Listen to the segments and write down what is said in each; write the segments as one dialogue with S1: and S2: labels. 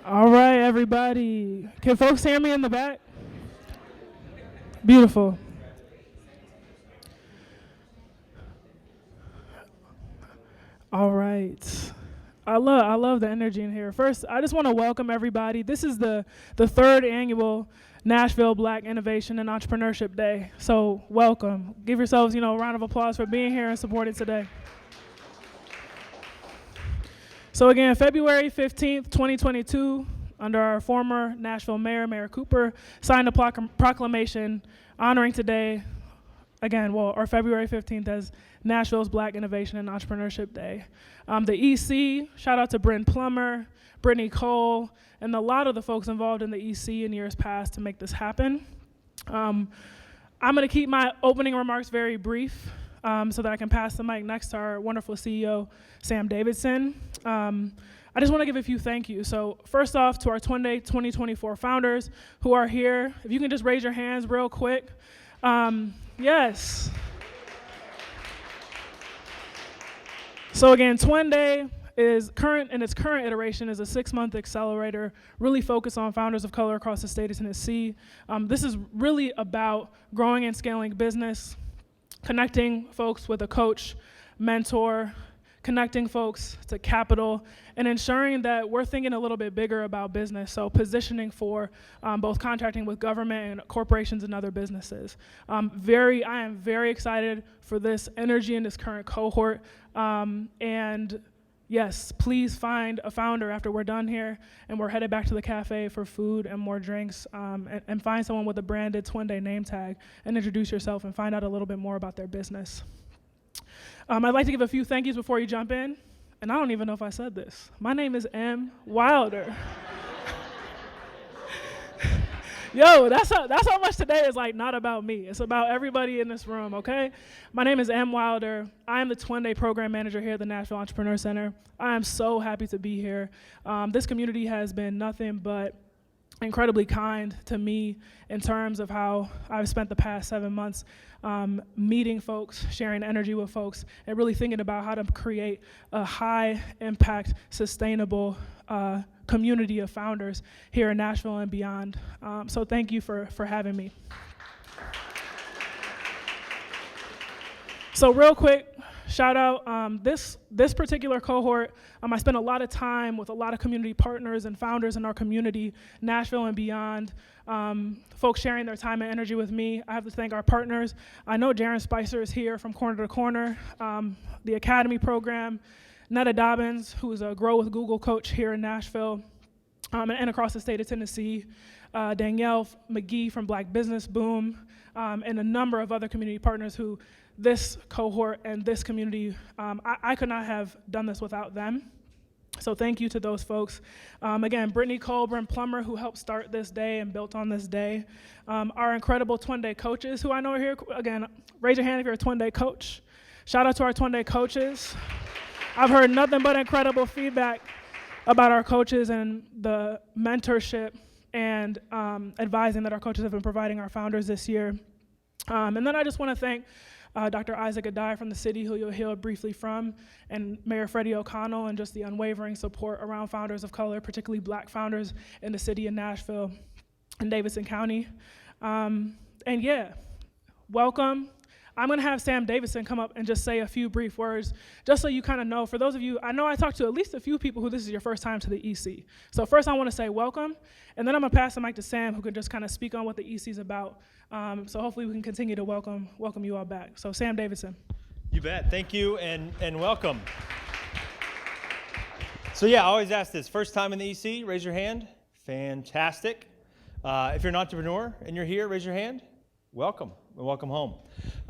S1: All right, everybody. Can folks hear me in the back? Beautiful. All right. I love the energy in here. First, I just want to welcome everybody. This is the third annual Nashville Black Innovation and Entrepreneurship Day. So welcome. Give yourselves, a round of applause for being here and supporting today. So again, February 15th, 2022, under our former Nashville Mayor, Mayor Cooper, signed a proclamation honoring today, or February 15th as Nashville's Black Innovation and Entrepreneurship Day. The EC, shout out to Bryn Plummer, Brittany Cole, and a lot of the folks involved in the EC in years past to make this happen. I'm gonna keep my opening remarks very brief so that I can pass the mic next to our wonderful CEO, Sam Davidson. I just wanna give a few thank yous. So first off, to our Twendé 2024 founders who are here. If you can just raise your hands real quick. Yes. So again, Twendé is in its current iteration is a 6-month accelerator, really focused on founders of color across the state of Tennessee. This is really about growing and scaling business, connecting folks with a coach, mentor, connecting folks to capital, and ensuring that we're thinking a little bit bigger about business, so positioning for both contracting with government and corporations and other businesses. I am very excited for this energy in this current cohort, and yes, please find a founder after we're done here, and we're headed back to the cafe for food and more drinks, and find someone with a branded Twendé name tag, and introduce yourself and find out a little bit more about their business. I'd like to give a few thank yous before you jump in, and I don't even know if I said this. My name is M. Wilder. Yo, that's how much today is not about me. It's about everybody in this room, okay? My name is M. Wilder. I am the Twendé program manager here at the Nashville Entrepreneur Center. I am so happy to be here. This community has been nothing but incredibly kind to me in terms of how I've spent the past 7 months meeting folks, sharing energy with folks, and really thinking about how to create a high impact, sustainable community of founders here in Nashville and beyond. So thank you for having me. So real quick, shout out, this particular cohort, I spent a lot of time with a lot of community partners and founders in our community, Nashville and beyond, folks sharing their time and energy with me. I have to thank our partners. I know Darren Spicer is here from Corner to Corner, the Academy program, Netta Dobbins, who is a Grow with Google coach here in Nashville, and across the state of Tennessee, Danielle McGee from Black Business Boom, and a number of other community partners who this cohort and this community, I could not have done this without them. So thank you to those folks. Again, Brittany Cole, Bryn Plummer, who helped start this day and built on this day. Our incredible Twendé coaches who I know are here. Again, raise your hand if you're a Twendé coach. Shout out to our Twendé coaches. I've heard nothing but incredible feedback about our coaches and the mentorship and advising that our coaches have been providing our founders this year. And then I just want to thank Dr. Isaac Adai from the city, who you'll hear briefly from, and Mayor Freddie O'Connell, and just the unwavering support around founders of color, particularly Black founders in the city of Nashville and Davidson County. And yeah, welcome. I'm gonna have Sam Davidson come up and just say a few brief words, just so you kind of know. For those of you, I know I talked to at least a few people who this is your first time to the EC. So first I wanna say welcome, and then I'm gonna pass the mic to Sam, who can just kind of speak on what the EC is about. So hopefully we can continue to welcome you all back. So Sam Davidson.
S2: You bet, thank you, and welcome. So yeah, I always ask this, first time in the EC, raise your hand. Fantastic. If you're an entrepreneur and you're here, raise your hand. Welcome, and welcome home.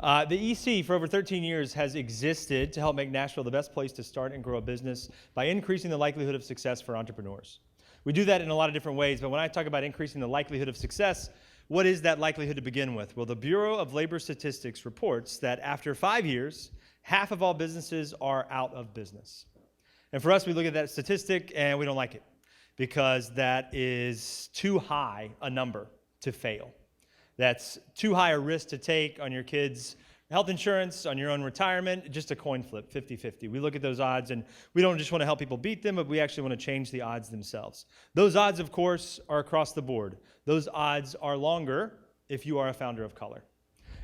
S2: The EC for over 13 years has existed to help make Nashville the best place to start and grow a business by increasing the likelihood of success for entrepreneurs. We do that in a lot of different ways, but when I talk about increasing the likelihood of success, what is that likelihood to begin with? Well, the Bureau of Labor Statistics reports that after 5 years, half of all businesses are out of business. And for us, we look at that statistic and we don't like it because that is too high a number to fail. That's too high a risk to take on your kids' health insurance, on your own retirement, just a coin flip, 50-50. We look at those odds and we don't just want to help people beat them, but we actually want to change the odds themselves. Those odds, of course, are across the board. Those odds are longer if you are a founder of color.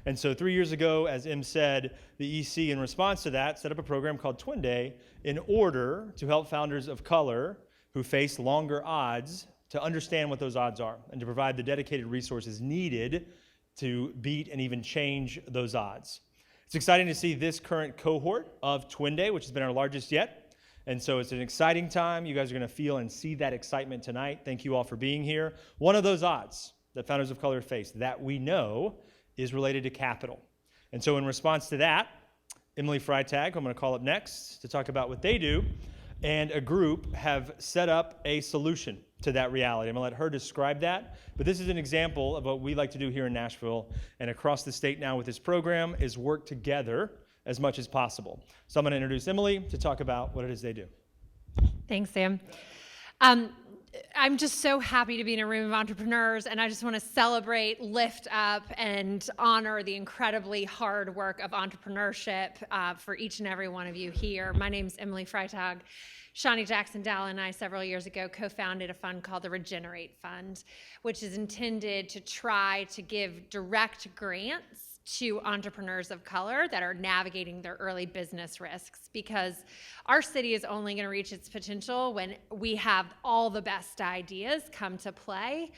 S2: And so 3 years ago, as Em said, the EC, in response to that, set up a program called Twendé in order to help founders of color who face longer odds to understand what those odds are and to provide the dedicated resources needed to beat and even change those odds. It's exciting to see this current cohort of Twendé, which has been our largest yet. And so it's an exciting time. You guys are going to feel and see that excitement tonight. Thank you all for being here. One of those odds that founders of color face that we know is related to capital. And so in response to that, Emily Freitag, who I'm going to call up next to talk about what they do, and a group have set up a solution to that reality. I'm going to let her describe that. But this is an example of what we like to do here in Nashville and across the state now with this program is work together as much as possible. So I'm going to introduce Emily to talk about what it is they do.
S3: Thanks, Sam. I'm just so happy to be in a room of entrepreneurs, and I just want to celebrate, lift up, and honor the incredibly hard work of entrepreneurship for each and every one of you here. My name's Emily Freitag. Shani Dowell and I, several years ago, co-founded a fund called the Regenerate Fund, which is intended to try to give direct grants to entrepreneurs of color that are navigating their early business risks, because our city is only going to reach its potential when we have all the best ideas come to play.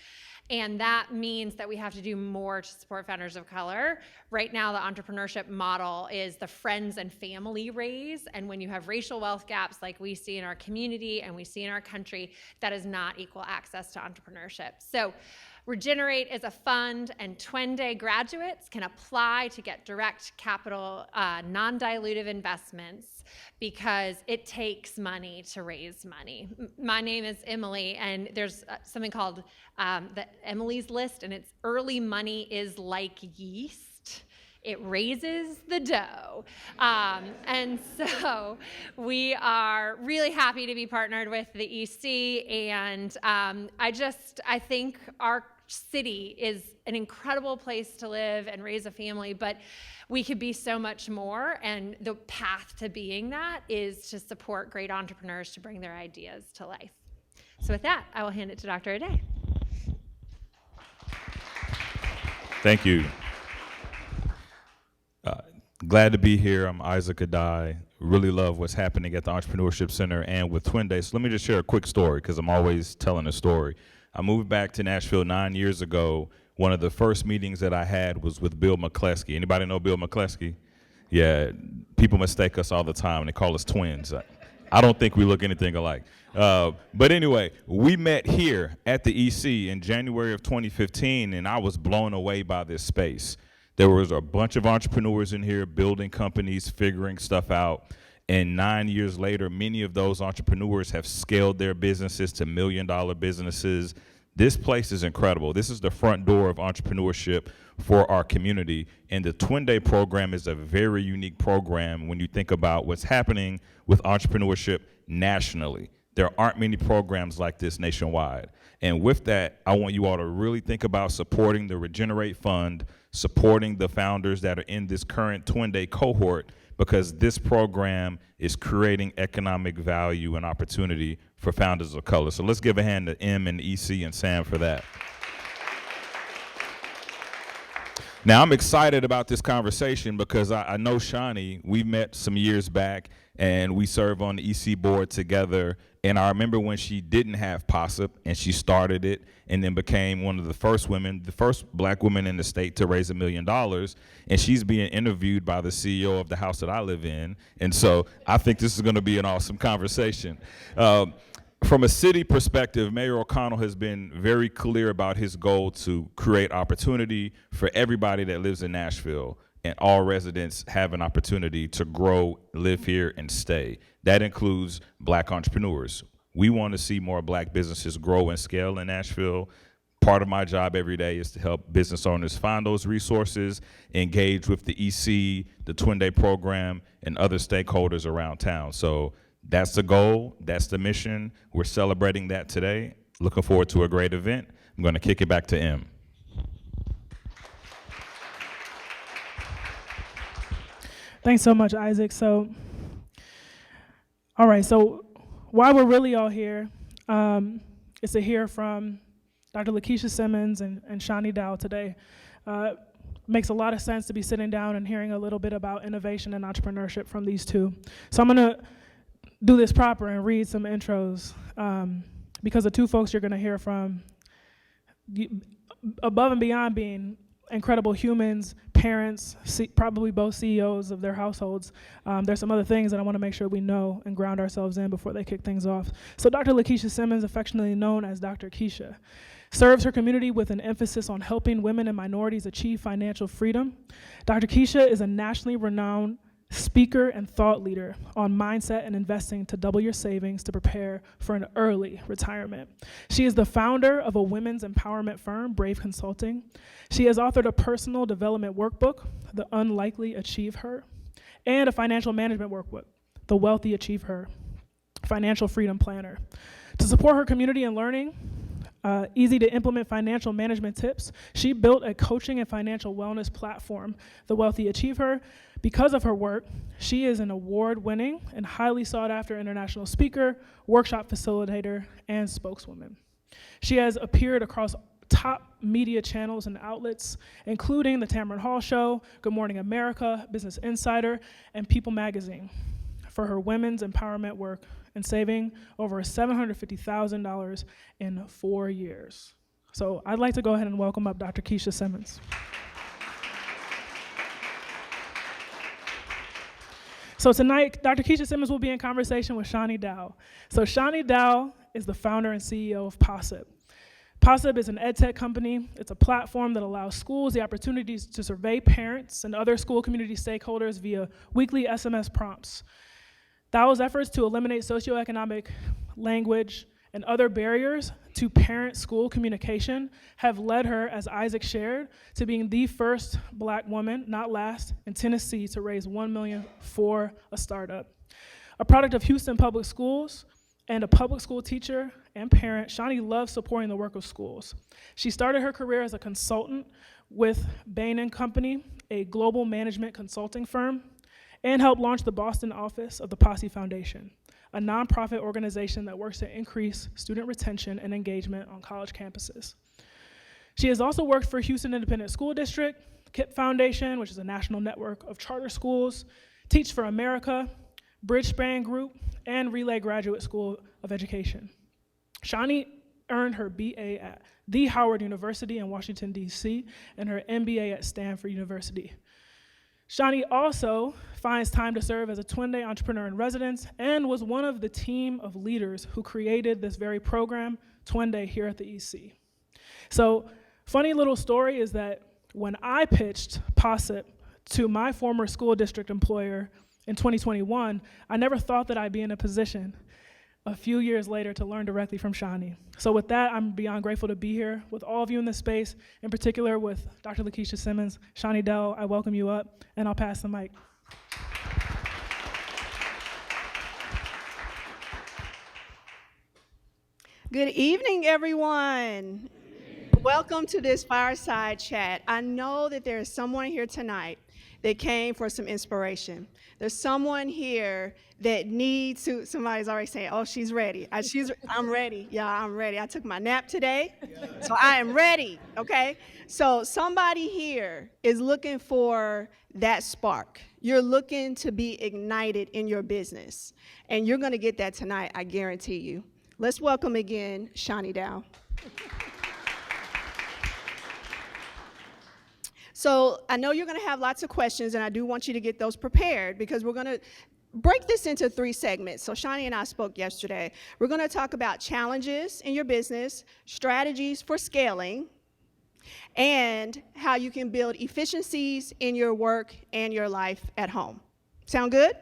S3: And that means that we have to do more to support founders of color. Right now, the entrepreneurship model is the friends and family raise. And when you have racial wealth gaps like we see in our community and we see in our country, that is not equal access to entrepreneurship. So Regenerate is a fund, and Twendé graduates can apply to get direct capital, non-dilutive investments, because it takes money to raise money. My name is Emily, and there's something called the Emily's List, and it's early money is like yeast. It raises the dough. And so we are really happy to be partnered with the EC, and I think our city is an incredible place to live and raise a family, but we could be so much more, and the path to being that is to support great entrepreneurs to bring their ideas to life. So with that, I will hand it to Dr. Ade.
S4: Thank you. Glad to be here. I'm Isaac Adai. Really love what's happening at the Entrepreneurship Center and with Twendé. So let me just share a quick story, because I'm always telling a story. I moved back to Nashville 9 years ago. One of the first meetings that I had was with Bill McCleskey. Anybody know Bill McCleskey? Yeah, people mistake us all the time, and they call us twins. I don't think we look anything alike. But anyway, we met here at the EC in January of 2015, and I was blown away by this space. There was a bunch of entrepreneurs in here building companies, figuring stuff out. And 9 years later, many of those entrepreneurs have scaled their businesses to million-dollar businesses. This place is incredible. This is the front door of entrepreneurship for our community. And the Twendé program is a very unique program when you think about what's happening with entrepreneurship nationally. There aren't many programs like this nationwide. And with that, I want you all to really think about supporting the Regenerate Fund, supporting the founders that are in this current Twendé cohort, because this program is creating economic value and opportunity for founders of color. So let's give a hand to Em and EC and Sam for that. Now, I'm excited about this conversation because I know Shani. We met some years back, and we serve on the EC board together. And I remember when she didn't have Possip, and she started it and then became one of the first women, the first black woman in the state to raise $1 million. And she's being interviewed by the CEO of the house that I live in. And so I think this is going to be an awesome conversation. From a city perspective, Mayor O'Connell has been very clear about his goal to create opportunity for everybody that lives in Nashville, and all residents have an opportunity to grow, live here, and stay. That includes black entrepreneurs. We want to see more black businesses grow and scale in Nashville. Part of my job every day is to help business owners find those resources, engage with the EC, the Twendé program, and other stakeholders around town. So that's the goal, that's the mission. We're celebrating that today. Looking forward to a great event. I'm going to kick it back to Em.
S1: Thanks so much, Isaac. So, all right, so why we're really all here is to hear from Dr. Lakisha Simmons and Shani Dowell today. Makes a lot of sense to be sitting down and hearing a little bit about innovation and entrepreneurship from these two. So I'm gonna do this proper and read some intros because the two folks you're gonna hear from, above and beyond being incredible humans, parents, probably both CEOs of their households. There's some other things that I want to make sure we know and ground ourselves in before they kick things off. So Dr. Lakisha Simmons, affectionately known as Dr. Keisha, serves her community with an emphasis on helping women and minorities achieve financial freedom. Dr. Keisha is a nationally renowned speaker and thought leader on mindset and investing to double your savings to prepare for an early retirement. She is the founder of a women's empowerment firm, Brave Consulting. She has authored a personal development workbook, The Unlikely Achieve Her, and a financial management workbook, The Wealthy Achieve Her, Financial Freedom Planner. To support her community and learning, easy to implement financial management tips, she built a coaching and financial wellness platform, The Wealthy Achieve Her. Because of her work, she is an award-winning and highly sought-after international speaker, workshop facilitator, and spokeswoman. She has appeared across top media channels and outlets, including The Tamron Hall Show, Good Morning America, Business Insider, and People Magazine, for her women's empowerment work and saving over $750,000 in 4 years. So I'd like to go ahead and welcome up Dr. Keisha Simmons. So tonight, Dr. Keisha Simmons will be in conversation with Shani Dowell. So Shani Dowell is the founder and CEO of Possip. Possip is an EdTech company. It's a platform that allows schools the opportunities to survey parents and other school community stakeholders via weekly SMS prompts. Dowell's efforts to eliminate socioeconomic, language, and other barriers to parent-school communication have led her, as Isaac shared, to being the first Black woman, not last, in Tennessee to raise $1 million for a startup. A product of Houston Public Schools and a public school teacher and parent, Shani loves supporting the work of schools. She started her career as a consultant with Bain & Company, a global management consulting firm, and helped launch the Boston office of the Possip Foundation, a nonprofit organization that works to increase student retention and engagement on college campuses. She has also worked for Houston Independent School District, KIPP Foundation, which is a national network of charter schools, Teach for America, Bridgespan Group, and Relay Graduate School of Education. Shani earned her BA at the Howard University in Washington, D.C., and her MBA at Stanford University. Shani also finds time to serve as a Twendé entrepreneur in residence and was one of the team of leaders who created this very program, Twendé, here at the EC. So, funny little story is that when I pitched Possip to my former school district employer in 2021, I never thought that I'd be in a position a few years later to learn directly from Shani. So with that, I'm beyond grateful to be here with all of you in this space, in particular with Dr. Lakisha Simmons. Shani Dowell, I welcome you up, and I'll pass the mic.
S5: Good evening, everyone. Welcome to this fireside chat. I know that there is someone here tonight that came for some inspiration. There's someone here that needs to, somebody's already saying, oh, she's ready. I'm ready. Yeah, I'm ready. I took my nap today, so I am ready, okay? So somebody here is looking for that spark. You're looking to be ignited in your business, and you're gonna get that tonight, I guarantee you. Let's welcome again, Shani Dowell. So I know you're going to have lots of questions, and I do want you to get those prepared because we're going to break this into 3 segments. So Shani and I spoke yesterday. We're going to talk about challenges in your business, strategies for scaling, and how you can build efficiencies in your work and your life at home. Sound good?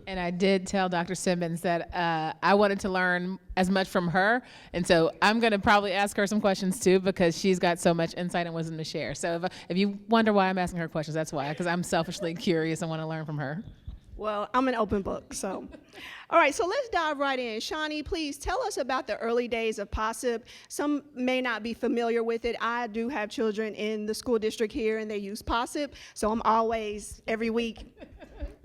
S6: And I did tell Dr. Simmons that I wanted to learn as much from her. And so I'm going to probably ask her some questions too, because she's got so much insight and wisdom to share. So if you wonder why I'm asking her questions, that's why, because I'm selfishly curious and want to learn from her.
S5: Well, I'm an open book, so. All right, so let's dive right in. Shani, please tell us about the early days of Possip. Some may not be familiar with it. I do have children in the school district here, and they use Possip, so I'm always, every week,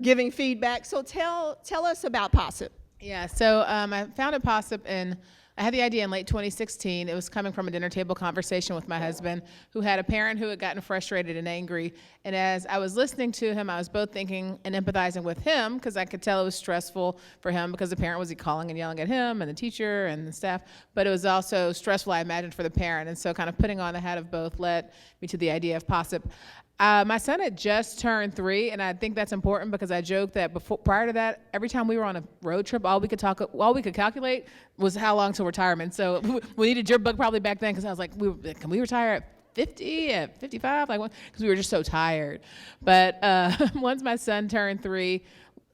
S5: giving feedback. So tell us about Possip.
S6: Yeah, so I founded Possip I had the idea in late 2016. It was coming from a dinner table conversation with my husband, who had a parent who had gotten frustrated and angry. And as I was listening to him, I was both thinking and empathizing with him, because I could tell it was stressful for him, because the parent was calling and yelling at him and the teacher and the staff. But it was also stressful, I imagined, for the parent. And so kind of putting on the hat of both led me to the idea of Possip. My son had just turned 3, and I think that's important because I joked that prior to that, every time we were on a road trip, all we could calculate was how long till retirement. So we needed your book probably back then, because I was like, can we retire at 50, at 55? Because we were just so tired. But once my son turned 3,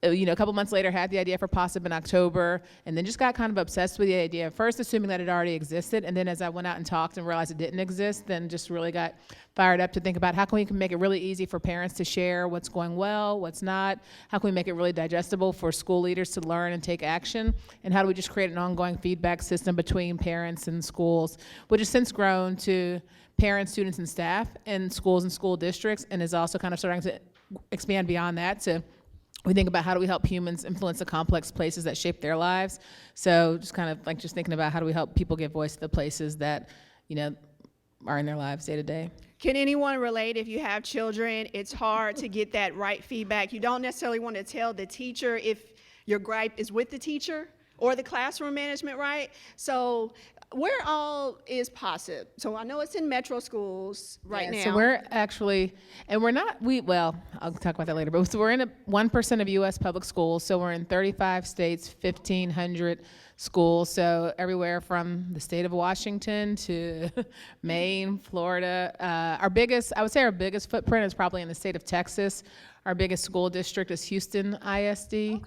S6: a couple months later, had the idea for Possip in October, and then just got kind of obsessed with the idea. First, assuming that it already existed, and then as I went out and talked and realized it didn't exist, then just really got fired up to think about how can we make it really easy for parents to share what's going well, what's not, how can we make it really digestible for school leaders to learn and take action, and how do we just create an ongoing feedback system between parents and schools, which has since grown to parents, students, and staff in schools and school districts, and is also kind of starting to expand beyond that to we think about how do we help humans influence the complex places that shape their lives. So just kind of like just thinking about how do we help people give voice to the places that, are in their lives day to day.
S5: Can anyone relate? If you have children, it's hard to get that right feedback. You don't necessarily want to tell the teacher if your gripe is with the teacher or the classroom management, right? So where all is Possip? So I know it's in metro schools right now.
S6: So we're actually, and we're not, I'll talk about that later, but so we're in 1% of U.S. public schools. So we're in 35 states, 1,500 schools. So everywhere from the state of Washington to Maine, Florida. I would say our biggest footprint is probably in the state of Texas. Our biggest school district is Houston ISD. Okay.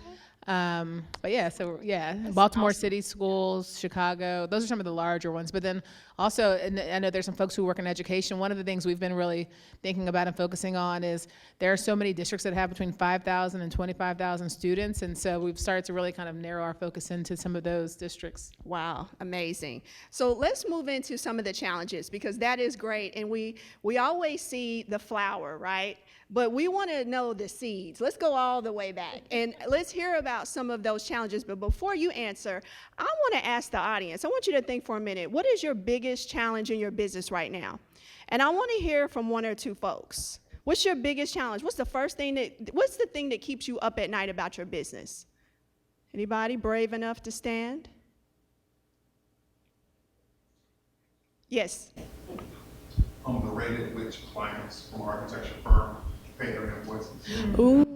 S6: Baltimore
S5: awesome.
S6: City schools, Chicago, those are some of the larger ones. But then also, and I know there's some folks who work in education. One of the things we've been really thinking about and focusing on is there are so many districts that have between 5,000 and 25,000 students. And so we've started to really kind of narrow our focus into some of those districts.
S5: Wow, amazing. So let's move into some of the challenges, because that is great. And we always see the flower, right? But we want to know the seeds. Let's go all the way back and let's hear about some of those challenges. But before you answer, I want to ask the audience, I want you to think for a minute, what is your biggest challenge in your business right now? And I want to hear from one or two folks. What's your biggest challenge? What's the thing that keeps you up at night about your business? Anybody brave enough to stand? Yes.
S7: The rate at which clients from our architecture firm pay their invoices.
S5: Ooh,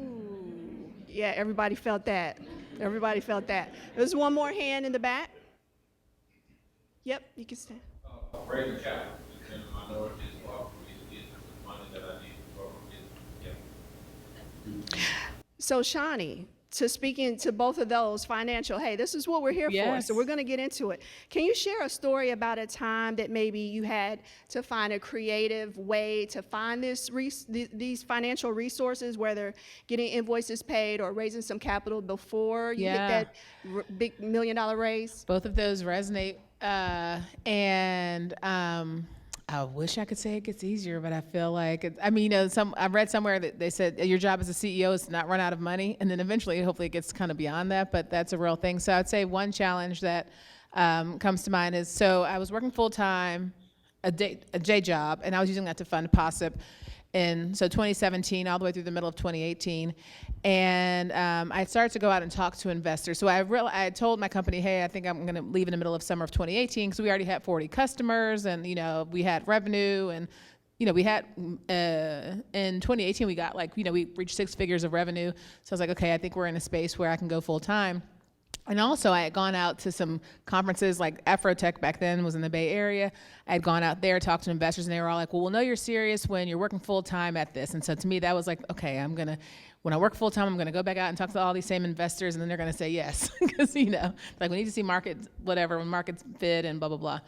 S5: yeah, everybody felt that. Everybody felt that. There's one more hand in the back. Yep, you can stand.
S8: Raising capital in minorities or is the money that I need for
S5: So Shani, to speaking to both of those financial, hey, this is what we're here for, so we're going to get into it. Can you share a story about a time that maybe you had to find a creative way to find these financial resources, whether getting invoices paid or raising some capital before you get that big $1 million raise?
S6: Both of those resonate, I wish I could say it gets easier, but I feel like I read somewhere that they said your job as a CEO is to not run out of money, and then eventually, hopefully, it gets kind of beyond that. But that's a real thing. So I'd say one challenge that comes to mind is I was working full time, a day job, and I was using that to fund Possip. And so 2017 all the way through the middle of 2018, and I started to go out and talk to investors. So I told my company, hey, I think I'm going to leave in the middle of summer of 2018 because we already had 40 customers, and we had revenue, and we had in 2018 we got we reached 6 figures of revenue. So I was like, okay, I think we're in a space where I can go full time. And also, I had gone out to some conferences, like Afrotech back then was in the Bay Area. I had gone out there, talked to investors, and they were all like, well, we'll know you're serious when you're working full-time at this. And so to me, that was like, okay, when I work full-time, I'm going to go back out and talk to all these same investors, and then they're going to say yes. Because, we need to see markets, when markets fit and blah, blah, blah.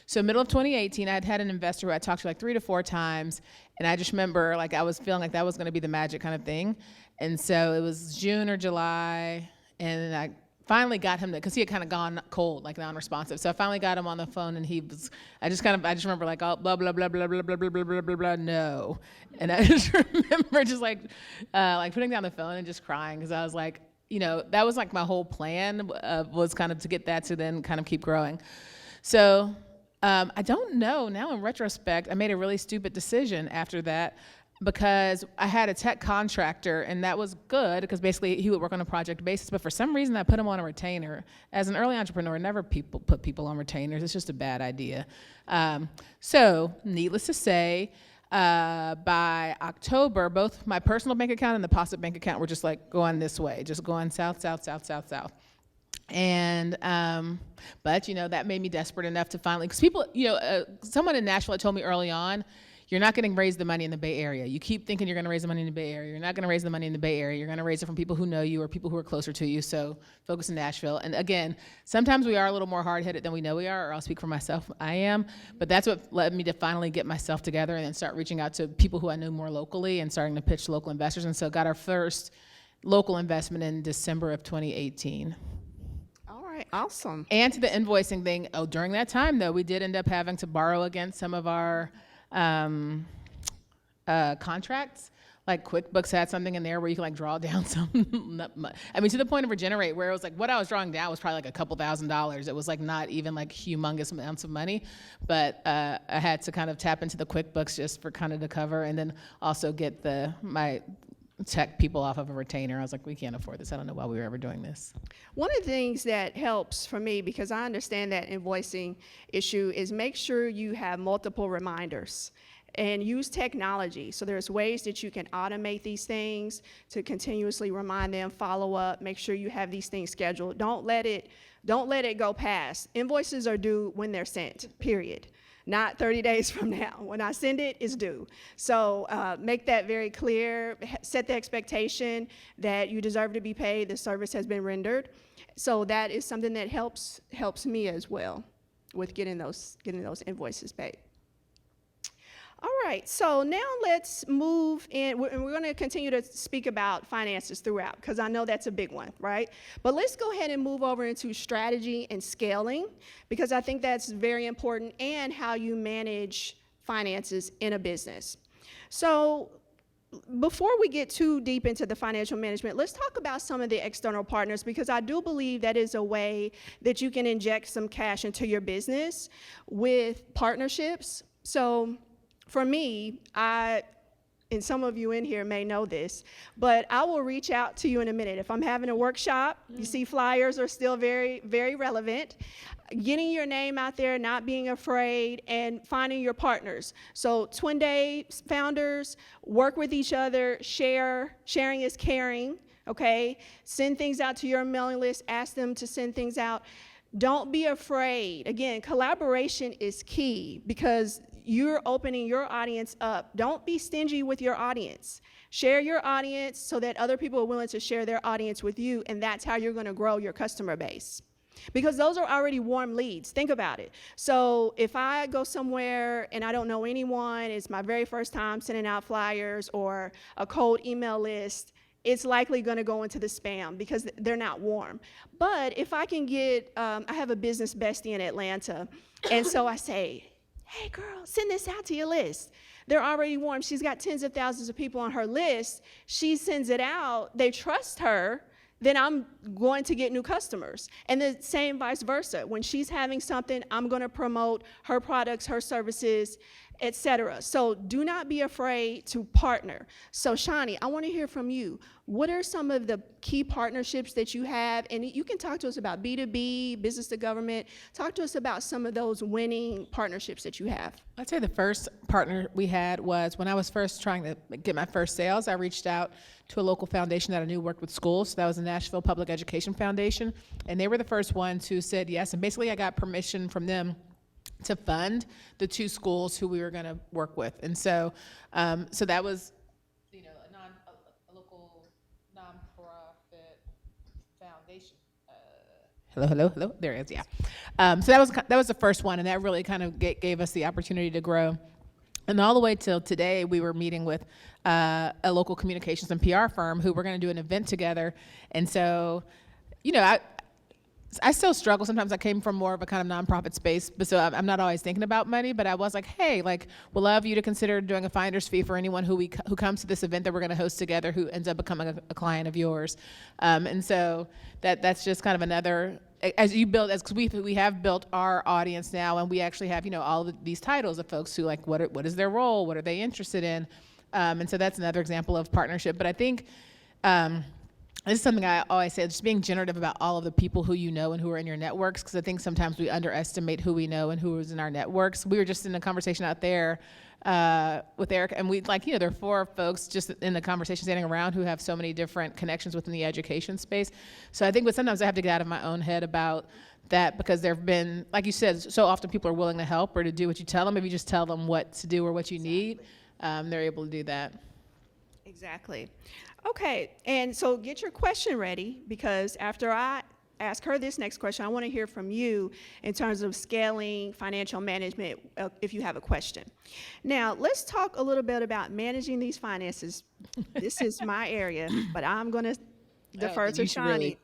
S6: So middle of 2018, I had an investor who I talked to 3 to 4 times, and I just remember, I was feeling like that was going to be the magic kind of thing. And so it was June or July, and I finally got him to, because he had kind of gone cold, like non-responsive. So I finally got him on the phone, and I just remember like, oh, blah, blah, blah, blah, blah, blah, blah, blah, blah, blah, blah, no. And I just remember just like putting down the phone and just crying, because I was like, that was like my whole plan was kind of to get that to then kind of keep growing. So I don't know, now in retrospect, I made a really stupid decision after that, because I had a tech contractor, and that was good because basically he would work on a project basis, but for some reason I put him on a retainer. As an early entrepreneur, never put people on retainers. It's just a bad idea. So needless to say, by October, both my personal bank account and the Possip bank account were just like going this way, just going south, south, south, south, south. And, but that made me desperate enough to finally, because people, someone in Nashville had told me early on, you're not going to raise the money in the Bay Area. You keep thinking you're going to raise the money in the Bay Area. You're not going to raise the money in the Bay Area. You're going to raise it from people who know you or people who are closer to you. So focus in Nashville. And again, sometimes we are a little more hard-headed than we know we are, or I'll speak for myself, I am. But that's what led me to finally get myself together and then start reaching out to people who I knew more locally and starting to pitch to local investors. And so got our first local investment in December of 2018.
S5: All right, awesome.
S6: And to the invoicing thing, during that time, though, we did end up having to borrow against some of our contracts. Like QuickBooks had something in there where you can like draw down some, to the point of Regenerate, where it was like what I was drawing down was probably like a couple $1,000s. It was like not even like humongous amounts of money, but I had to kind of tap into the QuickBooks just for kind of to cover, and then also get my tech people off of a retainer. I was like, we can't afford this. I don't know why we were ever doing this.
S5: One of the things that helps for me, because I understand that invoicing issue, is make sure you have multiple reminders and use technology. So there's ways that you can automate these things to continuously remind them, follow up, make sure you have these things scheduled. Don't let it go past. Invoices are due when they're sent, period. Not 30 days from now. When I send it, it's due. So make that very clear. Set the expectation that you deserve to be paid. The service has been rendered. So that is something that helps me as well with getting those invoices paid. All right, so now let's move in. We're going to continue to speak about finances throughout, because I know that's a big one, right? But let's go ahead and move over into strategy and scaling, because I think that's very important, and how you manage finances in a business. So before we get too deep into the financial management, let's talk about some of the external partners, because I do believe that is a way that you can inject some cash into your business with partnerships. So for me, and some of you in here may know this, but I will reach out to you in a minute. If I'm having a workshop, you see flyers are still very, very relevant. Getting your name out there, not being afraid, and finding your partners. So Twendé founders, work with each other, sharing is caring, okay? Send things out to your mailing list, ask them to send things out. Don't be afraid. Again, collaboration is key, because you're opening your audience up. Don't be stingy with your audience. Share your audience so that other people are willing to share their audience with you, and that's how you're going to grow your customer base. Because those are already warm leads. Think about it. So if I go somewhere and I don't know anyone, it's my very first time sending out flyers or a cold email list, it's likely going to go into the spam because they're not warm. But if I can get, I have a business bestie in Atlanta, and so I say, hey girl, send this out to your list. They're already warm. She's got tens of thousands of people on her list. She sends it out. They trust her. Then I'm going to get new customers. And the same vice versa. When she's having something, I'm going to promote her products, her services, etc. So do not be afraid to partner. So Shani, I want to hear from you. What are some of the key partnerships that you have? And you can talk to us about B2B, business to government. Talk to us about some of those winning partnerships that you have.
S6: I'd say the first partner we had was when I was first trying to get my first sales. I reached out to a local foundation that I knew worked with schools. So that was the Nashville Public Education Foundation. And they were the first ones who said yes. And basically I got permission from them to fund the 2 schools who we were going to work with. And so so that was, a local nonprofit foundation. Hello. There it is, yeah. So that was the first one, and that really kind of gave us the opportunity to grow. And all the way till today, we were meeting with a local communications and PR firm who we're going to do an event together. And so, I still struggle. Sometimes I came from more of a kind of nonprofit space, but so I'm not always thinking about money, but I was like, hey, like, we'll love you to consider doing a finder's fee for anyone who comes to this event that we're going to host together who ends up becoming a client of yours. And so that's just kind of another, as we have built our audience now, and we actually have, all of these titles of folks who like, what is their role? What are they interested in? And so that's another example of partnership. But I think, this is something I always say, just being generative about all of the people who you know and who are in your networks, because I think sometimes we underestimate who we know and who is in our networks. We were just in a conversation out there with Eric, and there are 4 folks just in the conversation standing around who have so many different connections within the education space. So I think sometimes I have to get out of my own head about that, because there have been, like you said, so often people are willing to help or to do what you tell them. If you just tell them what to do or what you need, they're able to do that.
S5: Exactly. Okay, and so get your question ready, because after I ask her this next question, I want to hear from you in terms of scaling financial management if you have a question. Now, let's talk a little bit about managing these finances. This is my area, but I'm going to defer to Shani.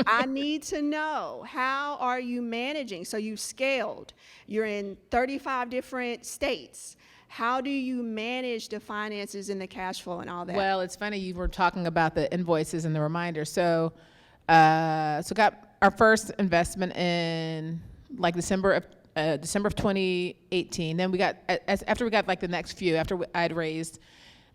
S5: I need to know, how are you managing? So you've scaled. You're in 35 different states. How do you manage the finances and the cash flow and all that?
S6: Well, it's funny you were talking about the invoices and the reminders. So got our first investment in like December of 2018. Then we got after we got like the next few, after I'd raised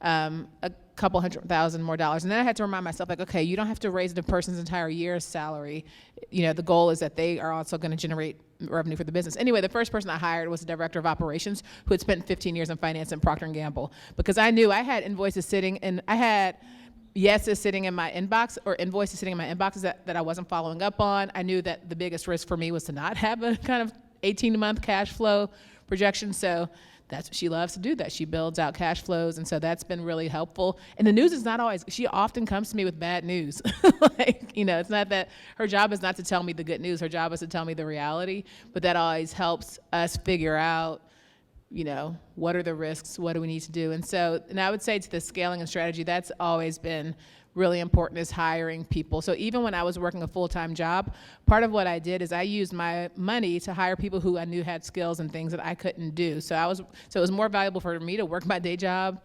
S6: a couple $100,000 more, and then I had to remind myself, like, okay, you don't have to raise the person's entire year's salary. The goal is that they are also going to generate revenue for the business. Anyway, the first person I hired was a director of operations who had spent 15 years in finance at Procter & Gamble, because I knew I had invoices sitting, and I had yeses sitting in my inbox, or invoices sitting in my inboxes that I wasn't following up on. I knew that the biggest risk for me was to not have a kind of 18-month cash flow projection. So that's what she loves to do, that she builds out cash flows. And so that's been really helpful. And the news is not always, she often comes to me with bad news. It's not that her job is not to tell me the good news. Her job is to tell me the reality. But that always helps us figure out, what are the risks? What do we need to do? And I would say to the scaling and strategy, that's always been really important, is hiring people. So even when I was working a full-time job, part of what I did is I used my money to hire people who I knew had skills and things that I couldn't do. So it was more valuable for me to work my day job,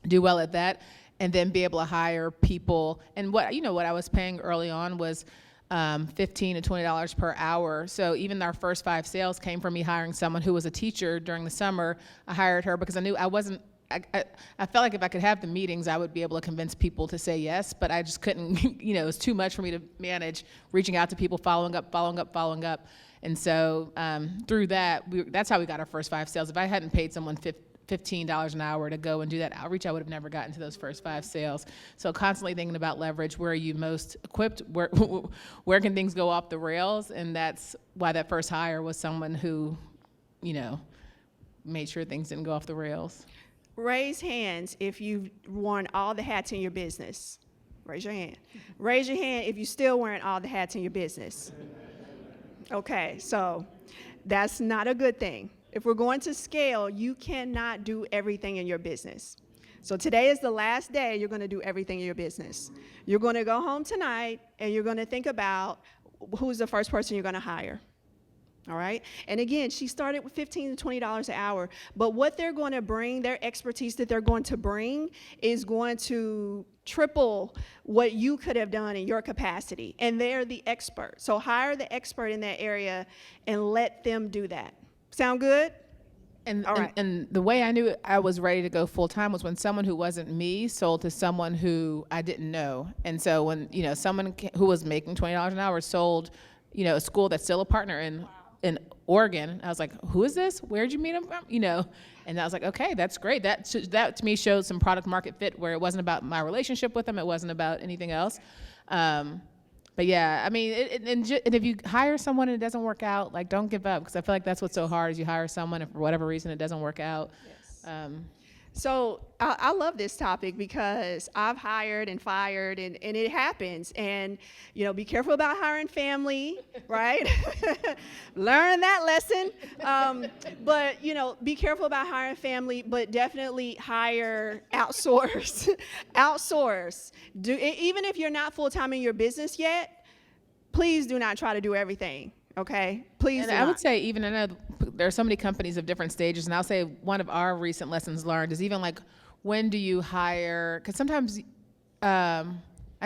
S6: do well at that, and then be able to hire people. And what I was paying early on was $15 to $20 per hour. So even our first 5 sales came from me hiring someone who was a teacher during the summer. I hired her because I knew I felt like if I could have the meetings, I would be able to convince people to say yes, but I just couldn't, it was too much for me to manage reaching out to people, following up. And so through that, that's how we got our first 5 sales. If I hadn't paid someone $15 an hour to go and do that outreach, I would have never gotten to those first 5 sales. So constantly thinking about leverage, where are you most equipped, where can things go off the rails? And that's why that first hire was someone who, made sure things didn't go off the rails.
S5: Raise hands if you've worn all the hats in your business. Raise your hand. Raise your hand if you're still wearing all the hats in your business. Okay, so that's not a good thing. If we're going to scale, you cannot do everything in your business. So today is the last day you're going to do everything in your business. You're going to go home tonight and you're going to think about who's the first person you're going to hire. All right? And again, she started with $15 to $20 an hour. But what they're going to bring, their expertise that they're going to bring, is going to triple what you could have done in your capacity. And they're the expert. So hire the expert in that area and let them do that. Sound good?
S6: And,
S5: all right.
S6: and the way I knew I was ready to go full time was when someone who wasn't me sold to someone who I didn't know. And so when, someone who was making $20 an hour sold, a school that's still a partner in Oregon, I was like, who is this? Where'd you meet him from? And I was like, okay, that's great. That to me showed some product market fit, where it wasn't about my relationship with them. It wasn't about anything else. But yeah, I mean, and if you hire someone and it doesn't work out, like, don't give up, because I feel like that's what's so hard, is you hire someone and for whatever reason it doesn't work out.
S5: Yes. So I love this topic, because I've hired and fired, and it happens. And, be careful about hiring family, right? Learn that lesson. But, be careful about hiring family, but definitely outsource. Outsource. Even if you're not full-time in your business yet, please do not try to do everything, okay? Please
S6: And
S5: do
S6: I
S5: not.
S6: would say, even I know there are so many companies of different stages, and I'll say one of our recent lessons learned is even like, when do you hire? Because sometimes, I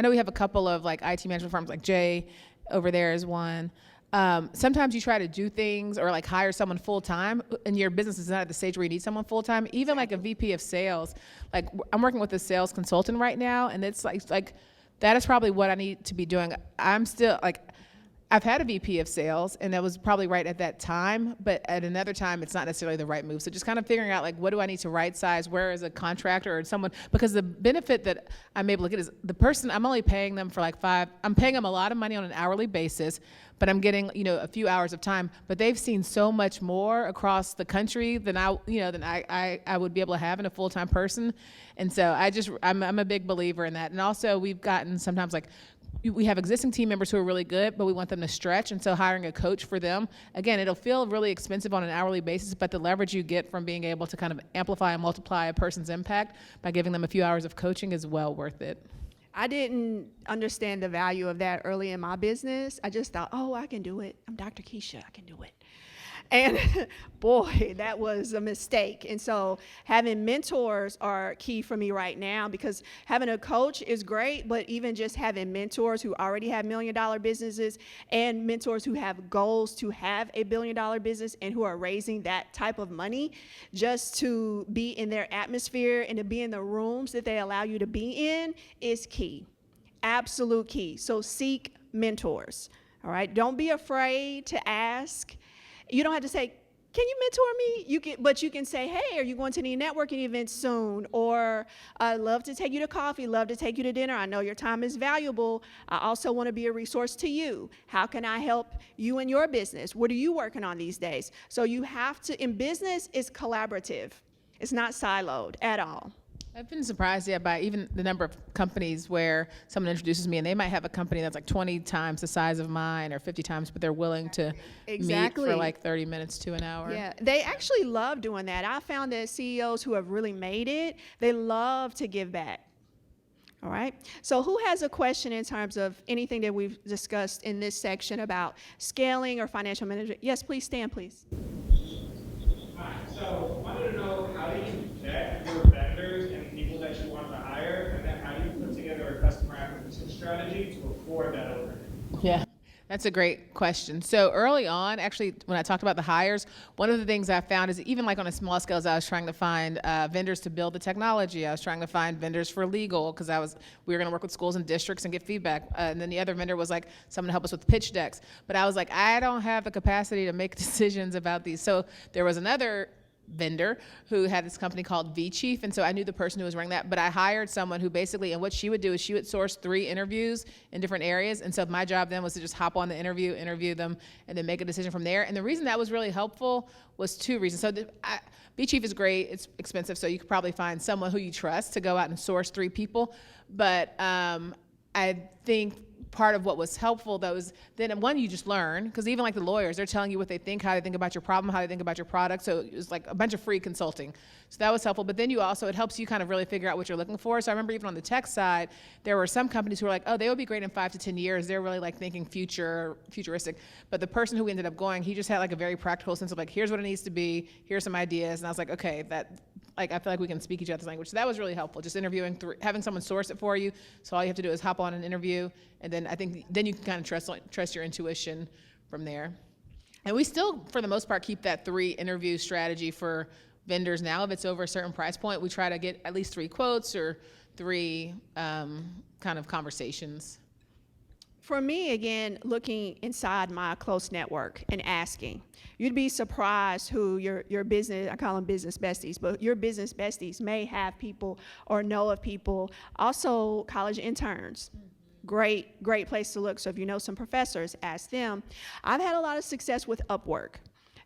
S6: know we have a couple of like IT management firms, like Jay over there is one. Sometimes you try to do things or like hire someone full time, and your business is not at the stage where you need someone full time. Even like a VP of sales, like I'm working with a sales consultant right now, and it's like that is probably what I need to be doing. I'm still like, I've had a VP of sales, and that was probably right at that time, but at another time, it's not necessarily the right move. So just kind of figuring out, like, what do I need to right size? Where is a contractor or someone? Because the benefit that I'm able to get is the person, I'm only paying them for I'm paying them a lot of money on an hourly basis, but I'm getting, a few hours of time. But they've seen so much more across the country than I would be able to have in a full-time person. And so I'm a big believer in that. And also, we've gotten sometimes like, we have existing team members who are really good, but we want them to stretch, and so hiring a coach for them, again, it'll feel really expensive on an hourly basis, but the leverage you get from being able to kind of amplify and multiply a person's impact by giving them a few hours of coaching is well worth it.
S5: I didn't understand the value of that early in my business. I just thought, oh, I can do it. I'm Dr. Keisha, I can do it. And boy, that was a mistake. And so having mentors are key for me right now, because having a coach is great, but even just having mentors who already have $1 million businesses and mentors who have goals to have a $1 billion business and who are raising that type of money, just to be in their atmosphere and to be in the rooms that they allow you to be in is key. Absolute key. So seek mentors. All right. Don't be afraid to ask. You don't have to say, can you mentor me? But you can say, hey, are you going to any networking events soon? Or I'd love to take you to coffee, love to take you to dinner. I know your time is valuable. I also want to be a resource to you. How can I help you in your business? What are you working on these days? So you have to, in business, it's collaborative. It's not siloed at all.
S6: I've been surprised, by even the number of companies where someone introduces me and they might have a company that's like 20 times the size of mine or 50 times, but they're willing to meet for like 30 minutes to an hour.
S5: Yeah, they actually love doing that. I found that CEOs who have really made it, they love to give back. All right, so who has a question in terms of anything that we've discussed in this section about scaling or financial management? Yes, please stand, please.
S9: Hi, so I wanted to know, how do you vet your vendors and people that you want to hire, and then how do you put together a customer acquisition strategy to afford that overhead?
S6: Yeah, that's a great question. So early on, actually, when I talked about the hires, one of the things I found is even like on a small scale, as I was trying to find vendors to build the technology. I was trying to find vendors for legal, because we were going to work with schools and districts and get feedback. And then the other vendor was like someone to help us with pitch decks. But I was like, I don't have the capacity to make decisions about these. So there was another vendor who had this company called V-Chief, and so I knew the person who was running that, but I hired someone who basically, and what she would do is she would source 3 interviews in different areas, and so my job then was to just hop on the interview them, and then make a decision from there. And the reason that was really helpful was 2 reasons. So V-Chief is great, it's expensive, so you could probably find someone who you trust to go out and source 3 people, but I think part of what was helpful, though, is then one, you just learn, because even like the lawyers, they're telling you what they think, how they think about your problem, how they think about your product. So it was like a bunch of free consulting. So that was helpful. But then it helps you kind of really figure out what you're looking for. So I remember even on the tech side, there were some companies who were like, oh, they would be great in 5 to 10 years. They're really like thinking futuristic. But the person who we ended up going, he just had like a very practical sense of like, here's what it needs to be, here's some ideas. And I was like, okay, I feel like we can speak each other's language. So that was really helpful, just interviewing, having someone source it for you. So all you have to do is hop on an interview, and then I think then you can kind of trust your intuition from there. And we still, for the most part, keep that 3 interview strategy for vendors now. If it's over a certain price point, we try to get at least 3 quotes or 3 kind of conversations.
S5: For me, again, looking inside my close network and asking, you'd be surprised who your business, I call them business besties, but your business besties may have people or know of people. Also, college interns. Great place to look. So if you know some professors, ask them. I've had a lot of success with Upwork.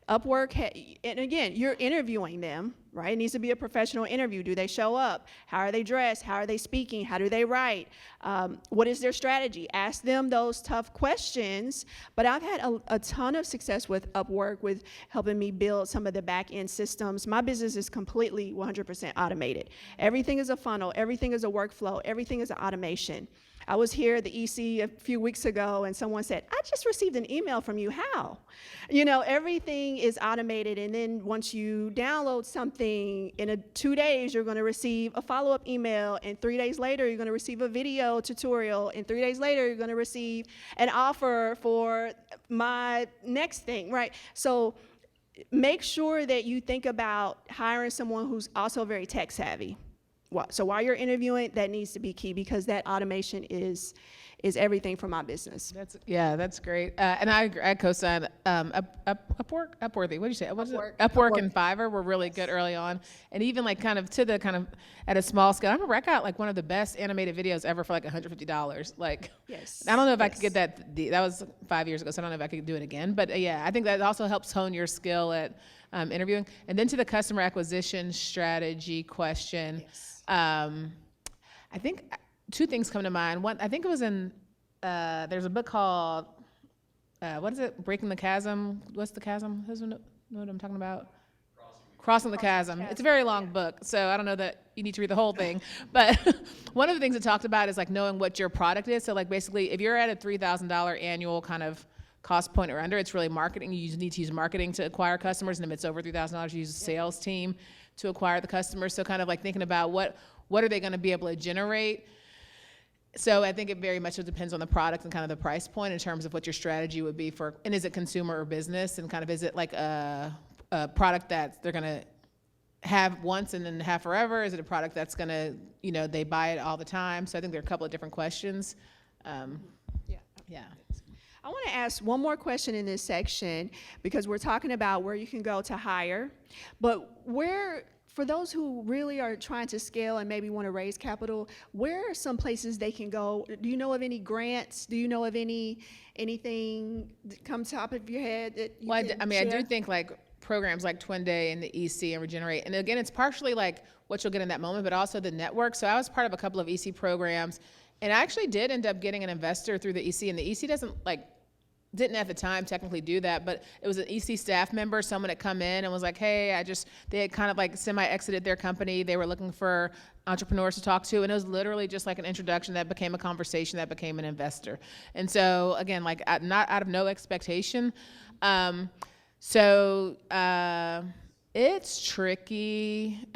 S5: And again, you're interviewing them, right? It needs to be a professional interview. Do they show up? How are they dressed? How are they speaking? How do they write? What is their strategy? Ask them those tough questions. But I've had a ton of success with Upwork, with helping me build some of the back-end systems. My business is completely 100% automated. Everything is a funnel. Everything is a workflow. Everything is an automation. I was here at the EC a few weeks ago, and someone said, I just received an email from you. How? You know, everything is automated, and then once you download something, in 2 days, you're going to receive a follow-up email, and 3 days later, you're going to receive a video tutorial, and 3 days later, you're going to receive an offer for my next thing, right? So make sure that you think about hiring someone who's also very tech savvy. So while you're interviewing, that needs to be key, because that automation is everything for my business.
S6: That's great. And I co-signed Upworthy. What did you say? Upwork and Fiverr were really good early on, and even like kind of at a small scale. I remember I got like one of the best animated videos ever for like $150. Like,
S5: yes,
S6: I don't know if I could get that. That was 5 years ago, so I don't know if I could do it again. But yeah, I think that also helps hone your skill at interviewing. And then to the customer acquisition strategy question.
S5: Yes.
S6: I think 2 things come to mind. One, I think it was in, there's a book called, what is it? Breaking the Chasm. What's the chasm? Who's know what I'm talking about? Crossing the Chasm. It's a very long book, so I don't know that you need to read the whole thing. But one of the things it talked about is like knowing what your product is. So like basically, if you're at a $3,000 annual kind of cost point or under, it's really marketing. You need to use marketing to acquire customers, and if it's over $3,000, you use a sales team to acquire the customers. So kind of like thinking about what are they going to be able to generate. So I think it very much depends on the product and kind of the price point in terms of what your strategy would be for, and is it consumer or business, and kind of is it like a product that they're going to have once and then have forever? Is it a product that's going to, they buy it all the time? So I think there are a couple of different questions. Yeah.
S5: I want to ask one more question in this section, because we're talking about where you can go to hire, but for those who really are trying to scale and maybe want to raise capital, where are some places they can go? Do you know of any grants? Do you know of anything that comes top of your head that you can share?
S6: I do think like programs like Twendé and the EC and Regenerate, and again, it's partially like what you'll get in that moment, but also the network. So I was part of a couple of EC programs, and I actually did end up getting an investor through the EC, and the EC didn't at the time technically do that, but it was an EC staff member, someone had come in and was like, hey, they had kind of like semi-exited their company. They were looking for entrepreneurs to talk to, and it was literally just like an introduction that became a conversation that became an investor. And so again, like not out of no expectation. It's tricky.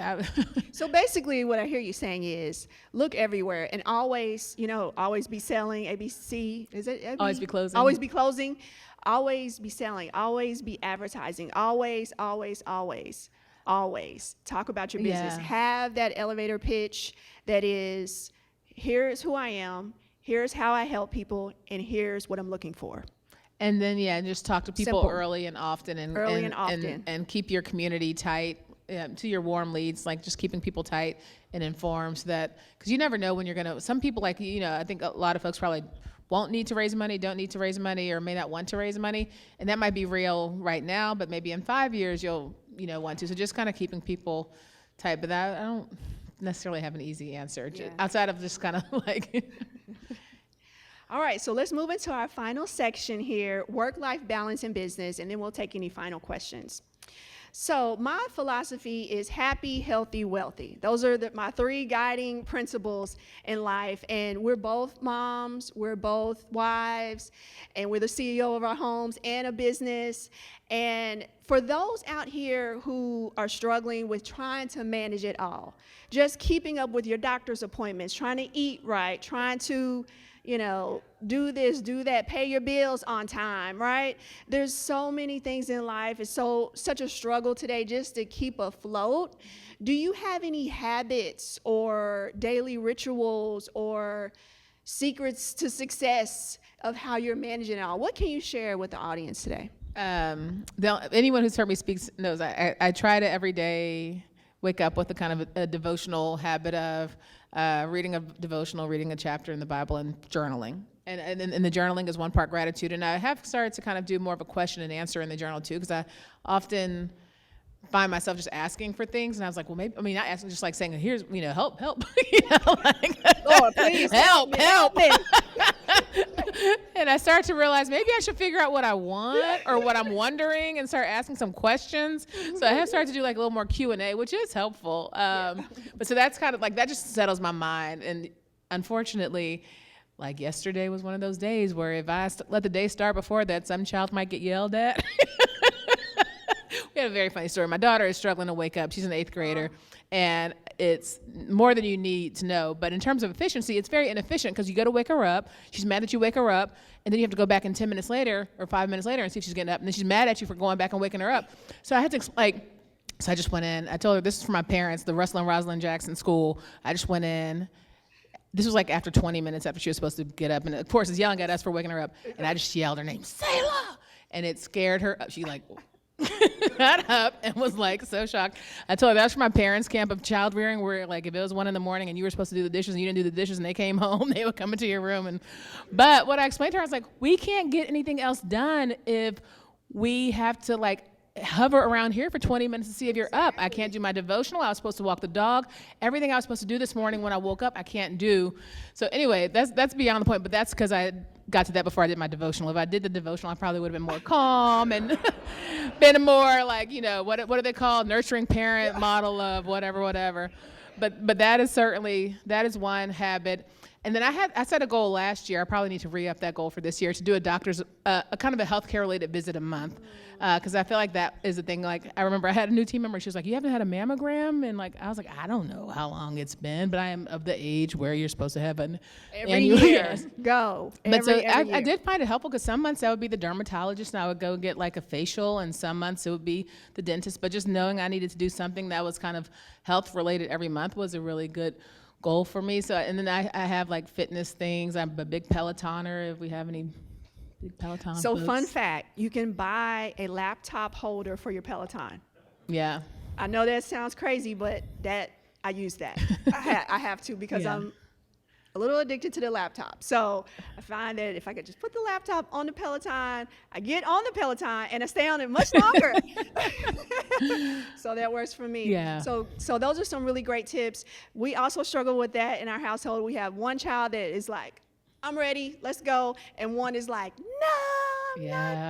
S5: So basically what I hear you saying is look everywhere and always be selling, ABC, is it? AB?
S6: Always be closing.
S5: Always be closing, always be selling, always be advertising, always talk about your business.
S6: Yeah.
S5: Have that elevator pitch that is, here's who I am, here's how I help people, and here's what I'm looking for.
S6: And then, just talk to people
S5: Simple.
S6: early and often, and keep your community tight to your warm leads, like just keeping people tight and informed, so that, because you never know when you're going to, some people I think a lot of folks probably won't need to raise money, don't need to raise money, or may not want to raise money. And that might be real right now, but maybe in 5 years you'll, want to. So just kind of keeping people tight. But I don't necessarily have an easy answer, outside of just kind of like...
S5: All right, so let's move into our final section here, work-life balance in business, and then we'll take any final questions. So my philosophy is happy, healthy, wealthy. Those are my 3 guiding principles in life, and we're both moms, we're both wives, and we're the CEO of our homes and a business. And for those out here who are struggling with trying to manage it all, just keeping up with your doctor's appointments, trying to eat right, trying to do this, do that, pay your bills on time, right? There's so many things in life. It's such a struggle today just to keep afloat. Do you have any habits or daily rituals or secrets to success of how you're managing it all? What can you share with the audience today?
S6: Anyone who's heard me speak knows I try to every day wake up with a kind of a devotional habit of reading a devotional, reading a chapter in the Bible, and journaling. And the journaling is one part gratitude. And I have started to kind of do more of a question and answer in the journal too, because I often find myself just asking for things. And I was like, well, maybe, not asking, just like saying, here's, help.
S5: Lord, please
S6: help.
S5: me.
S6: And I started to realize maybe I should figure out what I want or what I'm wondering and start asking some questions. So I have started to do like a little more Q&A, which is helpful. But so that's kind of like, that just settles my mind. And unfortunately, like yesterday was one of those days where if I let the day start before that, some child might get yelled at. We had a very funny story. My daughter is struggling to wake up. She's an 8th grader, and it's more than you need to know. But in terms of efficiency, it's very inefficient because you go to wake her up. She's mad that you wake her up, and then you have to go back in 10 minutes later or 5 minutes later and see if she's getting up. And then she's mad at you for going back and waking her up. So I had to so I just went in. I told her this is for my parents, the Russell and Rosalind Jackson School. I just went in. This was like after 20 minutes after she was supposed to get up. And of course, it's yelling at us for waking her up. And I just yelled her name, Sayla! And it scared her up. She got up and was so shocked. I told her that was for my parents' camp of child rearing, where if it was 1 a.m. and you were supposed to do the dishes and you didn't do the dishes and they came home, they would come into your room. But what I explained to her, I was we can't get anything else done if we have to hover around here for 20 minutes to see if you're up. I can't do my devotional. I was supposed to walk the dog. Everything I was supposed to do this morning when I woke up, I can't do. So anyway, that's beyond the point, but that's because I got to that before I did my devotional. If I did the devotional, I probably would have been more calm and been more what do they call, nurturing parent model of whatever. But that is one habit. And then I set a goal last year. I probably need to re-up that goal for this year to do a doctor's, a kind of a healthcare related visit a month. Because I feel like that is a thing. I remember I had a new team member. She was like, you haven't had a mammogram? And I was like, I don't know how long it's been, but I am of the age where you're supposed to have an annual
S5: year. Go.
S6: But I did find it helpful because some months I would be the dermatologist and I would go get a facial, and some months it would be the dentist. But just knowing I needed to do something that was kind of health related every month was a really good goal for me. So, and then I have fitness things. I'm a big Pelotoner, if we have any big Peloton
S5: So
S6: folks.
S5: fun fact, you can buy a laptop holder for your Peloton.
S6: Yeah.
S5: I know that sounds crazy, but I use that. I have to because I'm a little addicted to the laptop. So I find that if I could just put the laptop on the Peloton, I get on the Peloton and I stay on it much longer. So that works for me.
S6: Yeah.
S5: So those are some really great tips. We also struggle with that in our household. We have one child that is I'm ready, let's go. And one is no, I'm not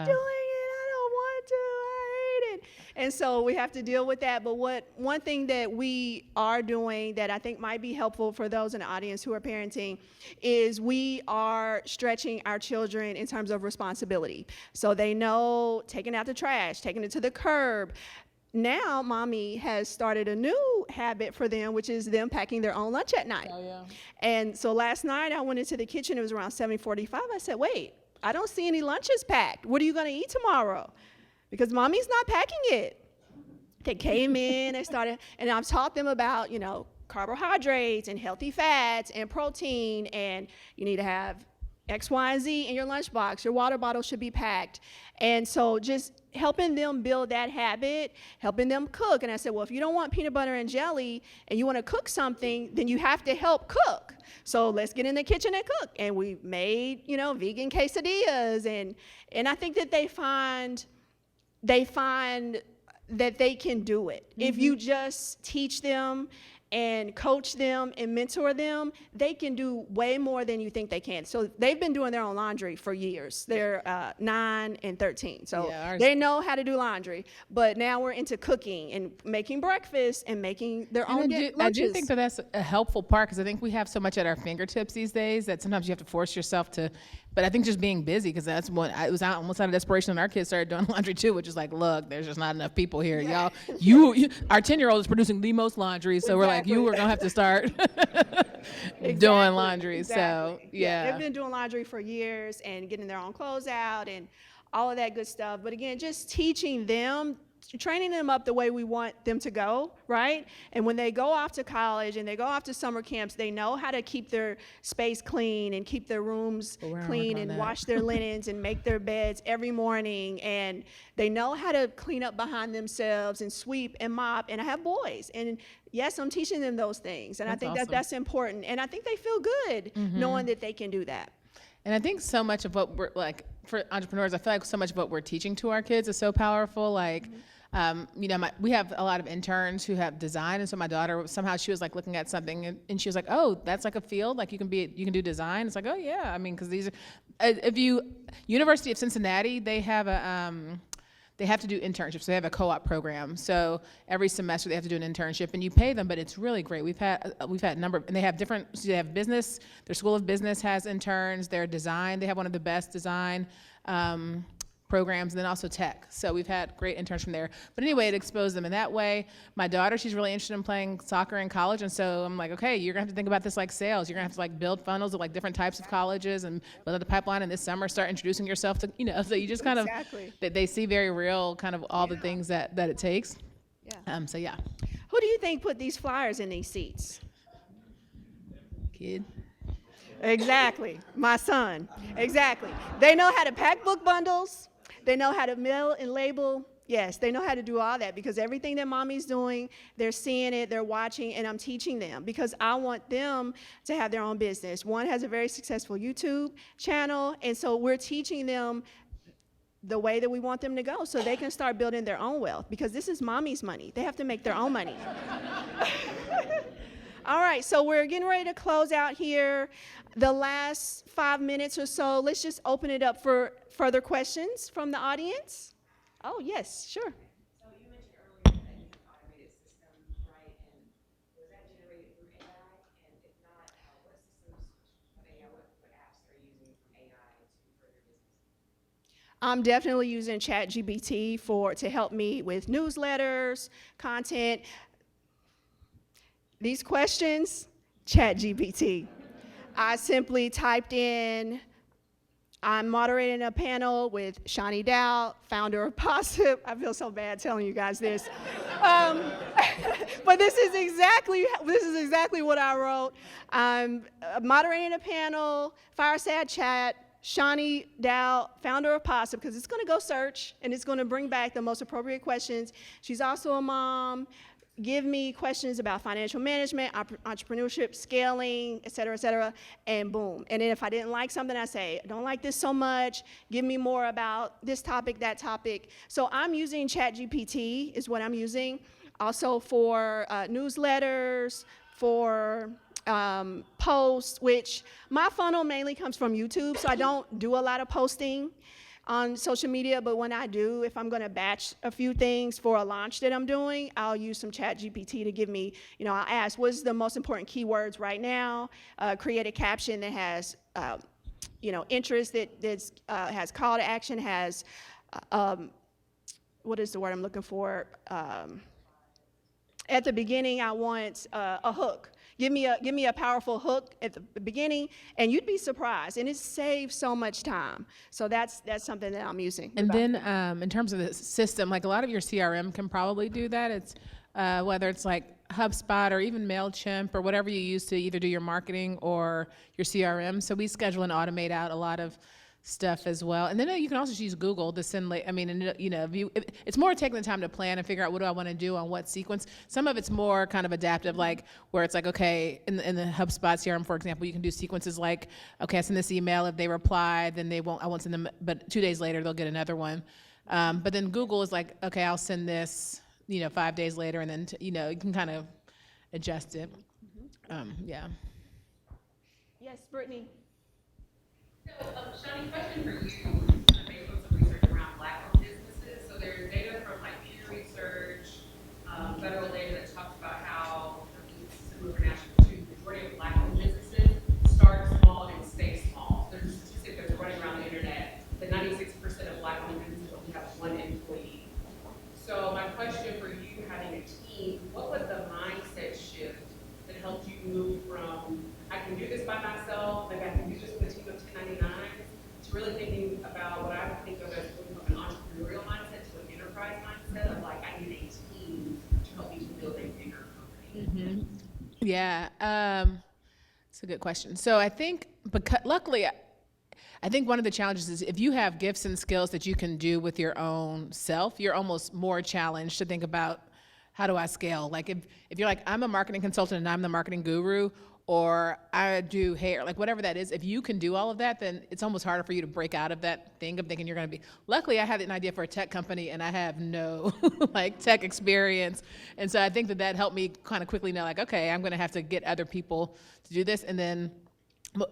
S5: doing it. I don't want to. I hate it. And so we have to deal with that. But one thing that we are doing that I think might be helpful for those in the audience who are parenting is we are stretching our children in terms of responsibility. So they know taking out the trash, taking it to the curb. Now, mommy has started a new habit for them, which is them packing their own lunch at night.
S6: Oh, yeah.
S5: And so last night I went into the kitchen. It was around 7:45. I said, wait, I don't see any lunches packed. What are you going to eat tomorrow? Because mommy's not packing it. They came in, they started, and I've taught them about, carbohydrates and healthy fats and protein, and you need to have X, Y, and Z in your lunchbox. Your water bottle should be packed. And so just helping them build that habit, helping them cook. And I said, well, if you don't want peanut butter and jelly and you want to cook something, then you have to help cook. So let's get in the kitchen and cook. And we made, vegan quesadillas. And I think that they find that they can do it. Mm-hmm. If you just teach them and coach them and mentor them, they can do way more than you think they can. So they've been doing their own laundry for years. They're 9 and 13. So they know how to do laundry. But now we're into cooking and making breakfast and making their own lunches.
S6: I do think that's a helpful part because I think we have so much at our fingertips these days that sometimes you have to force yourself to. But I think just being busy, because that's what it was almost out of desperation when our kids started doing laundry too, which is look, there's just not enough people here, y'all. Our 10-year-old is producing the most laundry, so we're you are gonna have to start doing laundry.
S5: Exactly.
S6: So yeah,
S5: they've been doing laundry for years and getting their own clothes out and all of that good stuff. But again, just teaching them, training them up the way we want them to go, right? And when they go off to college and they go off to summer camps, they know how to keep their space clean and keep their rooms clean and wash their linens and make their beds every morning. And they know how to clean up behind themselves and sweep and mop. And I have boys. And yes, I'm teaching them those things. And I think
S6: awesome.
S5: that's important. And I think they feel good knowing that they can do that.
S6: And I think so much of what we're for entrepreneurs, I feel like so much of what we're teaching to our kids is so powerful. We have a lot of interns who have design, and so my daughter somehow she was looking at something and she was like, "Oh, that's a field. You can do design." It's oh yeah, because these are University of Cincinnati, they have they have to do internships. They have a co-op program. So every semester they have to do an internship, and you pay them, but it's really great. We've had a number of, and they have different, so they have business, their School of Business has interns, their design, they have one of the best design programs, and then also tech. So we've had great interns from there. But anyway, it exposed them in that way. My daughter, she's really interested in playing soccer in college, and so I'm like, okay, you're gonna have to think about this like sales. You're gonna have to like build funnels of like different types of colleges and build out the pipeline, and this summer start introducing yourself to, so you just kind of, they see very real kind of all the things that it takes.
S5: Yeah.
S6: So yeah.
S5: Who do you think put these flyers in these seats?
S6: Kid.
S5: Exactly, my son. Exactly. They know how to pack book bundles. They know how to mail and label. Yes, they know how to do all that because everything that mommy's doing, they're seeing it, they're watching, and I'm teaching them because I want them to have their own business. One has a very successful YouTube channel, and so we're teaching them the way that we want them to go so they can start building their own wealth because this is mommy's money. They have to make their own money. All right, so we're getting ready to close out here. The last 5 minutes or so, let's just open it up for further questions from the audience. Oh, yes, sure.
S10: So you mentioned earlier that you have automated systems, right? And was that generated through AI? And if not, what systems of AI, what apps are you using from AI to further business?
S5: I'm definitely using ChatGPT to help me with newsletters, content. These questions, ChatGPT. I simply typed in, I'm moderating a panel with Shani Dowell, founder of Possip. I feel so bad telling you guys this. But this is exactly what I wrote. I'm moderating a panel, fireside chat, Shani Dowell, founder of Possip, because it's gonna go search and it's gonna bring back the most appropriate questions. She's also a mom. Give me questions about financial management, entrepreneurship, scaling, et cetera, and boom. And then if I didn't like something, I say, I don't like this so much, give me more about this topic, that topic. So I'm using ChatGPT is what I'm using. Also for newsletters, for posts, which my funnel mainly comes from YouTube, so I don't do a lot of posting on social media, but when I do, if I'm gonna batch a few things for a launch that I'm doing, I'll use some ChatGPT to give me, I'll ask, what's the most important keywords right now, create a caption that has, interest, that has call to action, has, what is the word I'm looking for? At the beginning, I want a hook. Give me a powerful hook at the beginning, and you'd be surprised. And it saves so much time. So that's something that I'm using.
S6: And then in terms of the system, like a lot of your CRM can probably do that. It's whether it's like HubSpot or even MailChimp or whatever you use to either do your marketing or your CRM. So we schedule and automate out a lot of stuff as well. And then you can also use Google to send, it's more taking the time to plan and figure out what do I want to do on what sequence. Some of it's more kind of adaptive, like where it's like, okay, in the HubSpot CRM, for example, you can do sequences like, okay, I send this email, if they reply, then I won't send them, but 2 days later, they'll get another one. But then Google is like, okay, I'll send this, 5 days later, and then, you can kind of adjust it. Yeah.
S5: Yes, Brittany.
S10: So, Shani, question for you, based on some research around Black-owned businesses. So there's data from like Pew Research, federal data that talks about how, similar to the majority of Black-owned businesses start small and stay small. There's a statistic that's running around the internet that 96% of Black-owned businesses only have one employee. So my question for you, having a team, what was the mindset shift that helped you move from, I can do this by myself, like I can do this with a team of 1099, to really thinking about what I would think of as moving from an entrepreneurial mindset to an enterprise mindset of like, I need a team to help me to build a bigger company?
S6: Mm-hmm. Yeah, it's a good question. So I think, luckily, I think one of the challenges is if you have gifts and skills that you can do with your own self, you're almost more challenged to think about, how do I scale? Like if you're like, I'm a marketing consultant and I'm the marketing guru, or I do hair, like whatever that is, if you can do all of that, then it's almost harder for you to break out of that thing of thinking you're gonna be. Luckily, I had an idea for a tech company and I have no like tech experience. And so I think that helped me kind of quickly know like, okay, I'm gonna have to get other people to do this. And then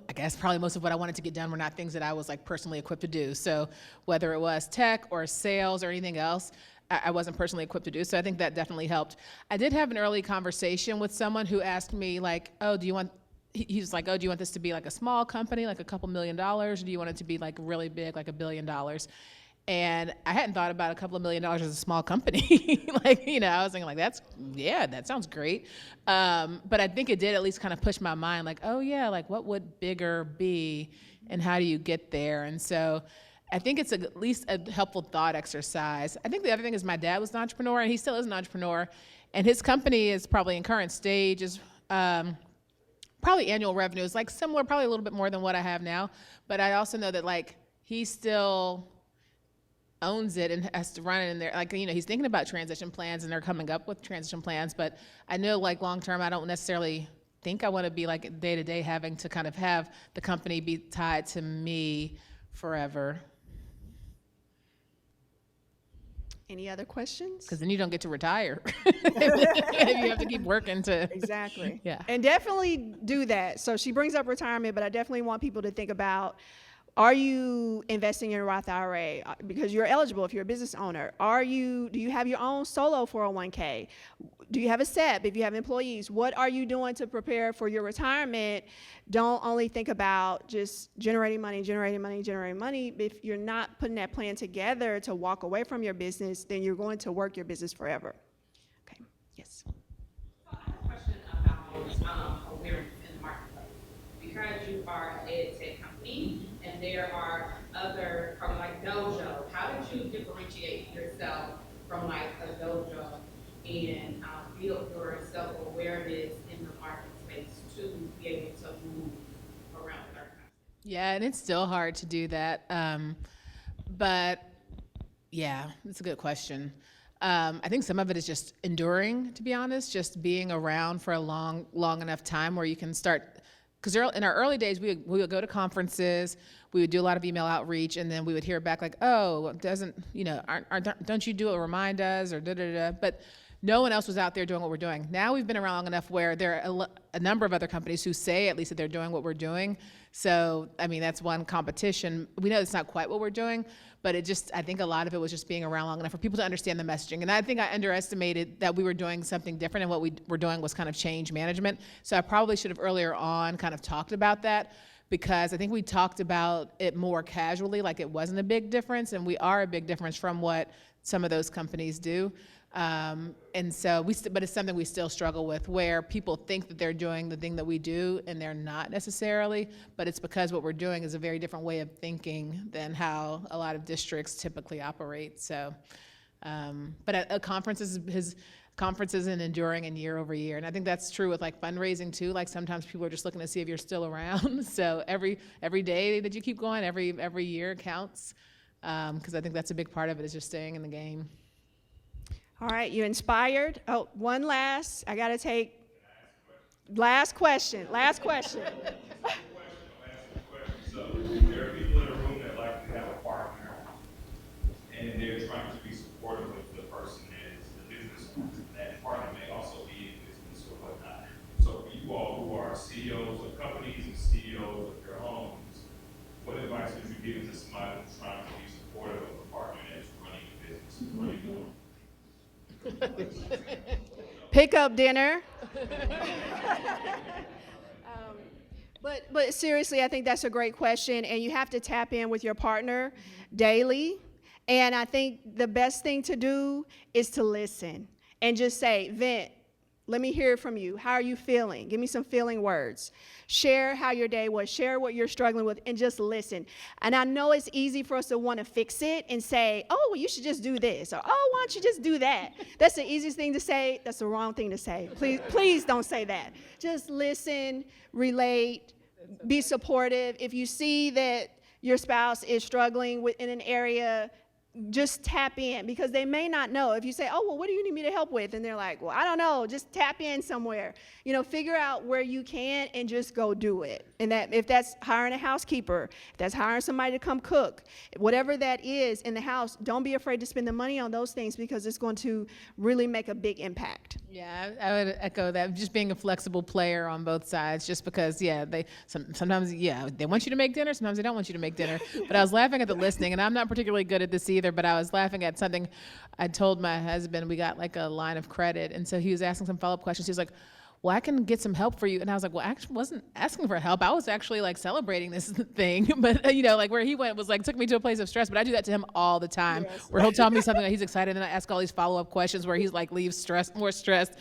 S6: I guess probably most of what I wanted to get done were not things that I was like personally equipped to do. So whether it was tech or sales or anything else, I wasn't personally equipped to do. So I think that definitely helped. I did have an early conversation with someone who asked me like, oh, do you want this to be like a small company, like a couple $1 million, or do you want it to be like really big, like $1 billion? And I hadn't thought about a couple of $1 million as a small company. Like, I was thinking like, that sounds great. But I think it did at least kind of push my mind like, oh yeah, like what would bigger be and how do you get there? And so I think it's at least a helpful thought exercise. I think the other thing is my dad was an entrepreneur and he still is an entrepreneur. And his company is probably in current stage is probably annual revenue is like similar, probably a little bit more than what I have now. But I also know that like he still owns it and has to run it in there. Like, he's thinking about transition plans and they're coming up with transition plans, but I know like long-term, I don't necessarily think I want to be like day to day having to kind of have the company be tied to me forever.
S5: Any other questions?
S6: Because then you don't get to retire. You have to keep working to.
S5: Exactly.
S6: Yeah.
S5: And definitely do that. So she brings up retirement, but I definitely want people to think about, are you investing in a Roth IRA? Because you're eligible if you're a business owner. Do you have your own solo 401k? Do you have a SEP if you have employees? What are you doing to prepare for your retirement? Don't only think about just generating money. If you're not putting that plan together to walk away from your business, then you're going to work your business forever. Okay, yes.
S10: So I have a question about awareness in the marketplace. Because you are an EdTech company and there are other, from like Dojo, how did you differentiate yourself from like a Dojo and build your self-awareness in the market space to be able to move around with our country?
S6: Yeah, and it's still hard to do that. But yeah, it's a good question. I think some of it is just enduring, to be honest, just being around for a long enough time where you can start. Because in our early days, we would go to conferences, we would do a lot of email outreach, and then we would hear back like, oh, don't you do it, remind us, or da-da-da. But no one else was out there doing what we're doing. Now we've been around long enough where there are a number of other companies who say at least that they're doing what we're doing. So, I mean, that's one competition. We know it's not quite what we're doing, but I think a lot of it was just being around long enough for people to understand the messaging. And I think I underestimated that we were doing something different, and what we were doing was kind of change management. So I probably should have earlier on kind of talked about that, because I think we talked about it more casually, like it wasn't a big difference, and we are a big difference from what some of those companies do. And so but it's something we still struggle with, where people think that they're doing the thing that we do and they're not necessarily, but it's because what we're doing is a very different way of thinking than how a lot of districts typically operate. So, but at conferences and enduring and year over year. And I think that's true with like fundraising too. Like sometimes people are just looking to see if you're still around. So every day that you keep going, every year counts. Because I think that's a big part of it, is just staying in the game.
S5: All right, you inspired? Oh, one last. I got to take last question.
S4: So there are people in the room that like to have a partner, and they're trying to be supportive of the person that is the business owner. That partner may also be in business or whatnot. So for you all who are CEOs of companies and CEOs of your homes, what advice would you give to somebody who's trying to be supportive of a partner that's running a business, running a home?
S5: Pick up dinner. But seriously, I think that's a great question, and you have to tap in with your partner daily. And I think the best thing to do is to listen and just say, vent. Let me hear it from you. How are you feeling? Give me some feeling words. Share how your day was. Share what you're struggling with, and just listen. And I know it's easy for us to want to fix it and say, oh, well, you should just do this. Or, oh, why don't you just do that? That's the easiest thing to say. That's the wrong thing to say. Please don't say that. Just listen, relate, be supportive. If you see that your spouse is struggling in an area, just tap in, because they may not know. If you say, oh, well, what do you need me to help with? And they're like, well, I don't know. Just tap in somewhere. Figure out where you can and just go do it. And that if that's hiring a housekeeper, if that's hiring somebody to come cook, whatever that is in the house, don't be afraid to spend the money on those things, because it's going to really make a big impact.
S6: Yeah, I would echo that. Just being a flexible player on both sides, just because, yeah, sometimes they want you to make dinner, sometimes they don't want you to make dinner. But I was laughing at the listening, and I'm not particularly good at this either, but I was laughing at something I told my husband. We got like a line of credit, and so he was asking some follow-up questions. He was like, well, I can get some help for you. And I was like, well, I actually wasn't asking for help. I was actually like celebrating this thing. But, like where he went was like, took me to a place of stress. But I do that to him all the time, where he'll tell me something that he's excited, and I ask all these follow-up questions where he's like, leaves more stressed,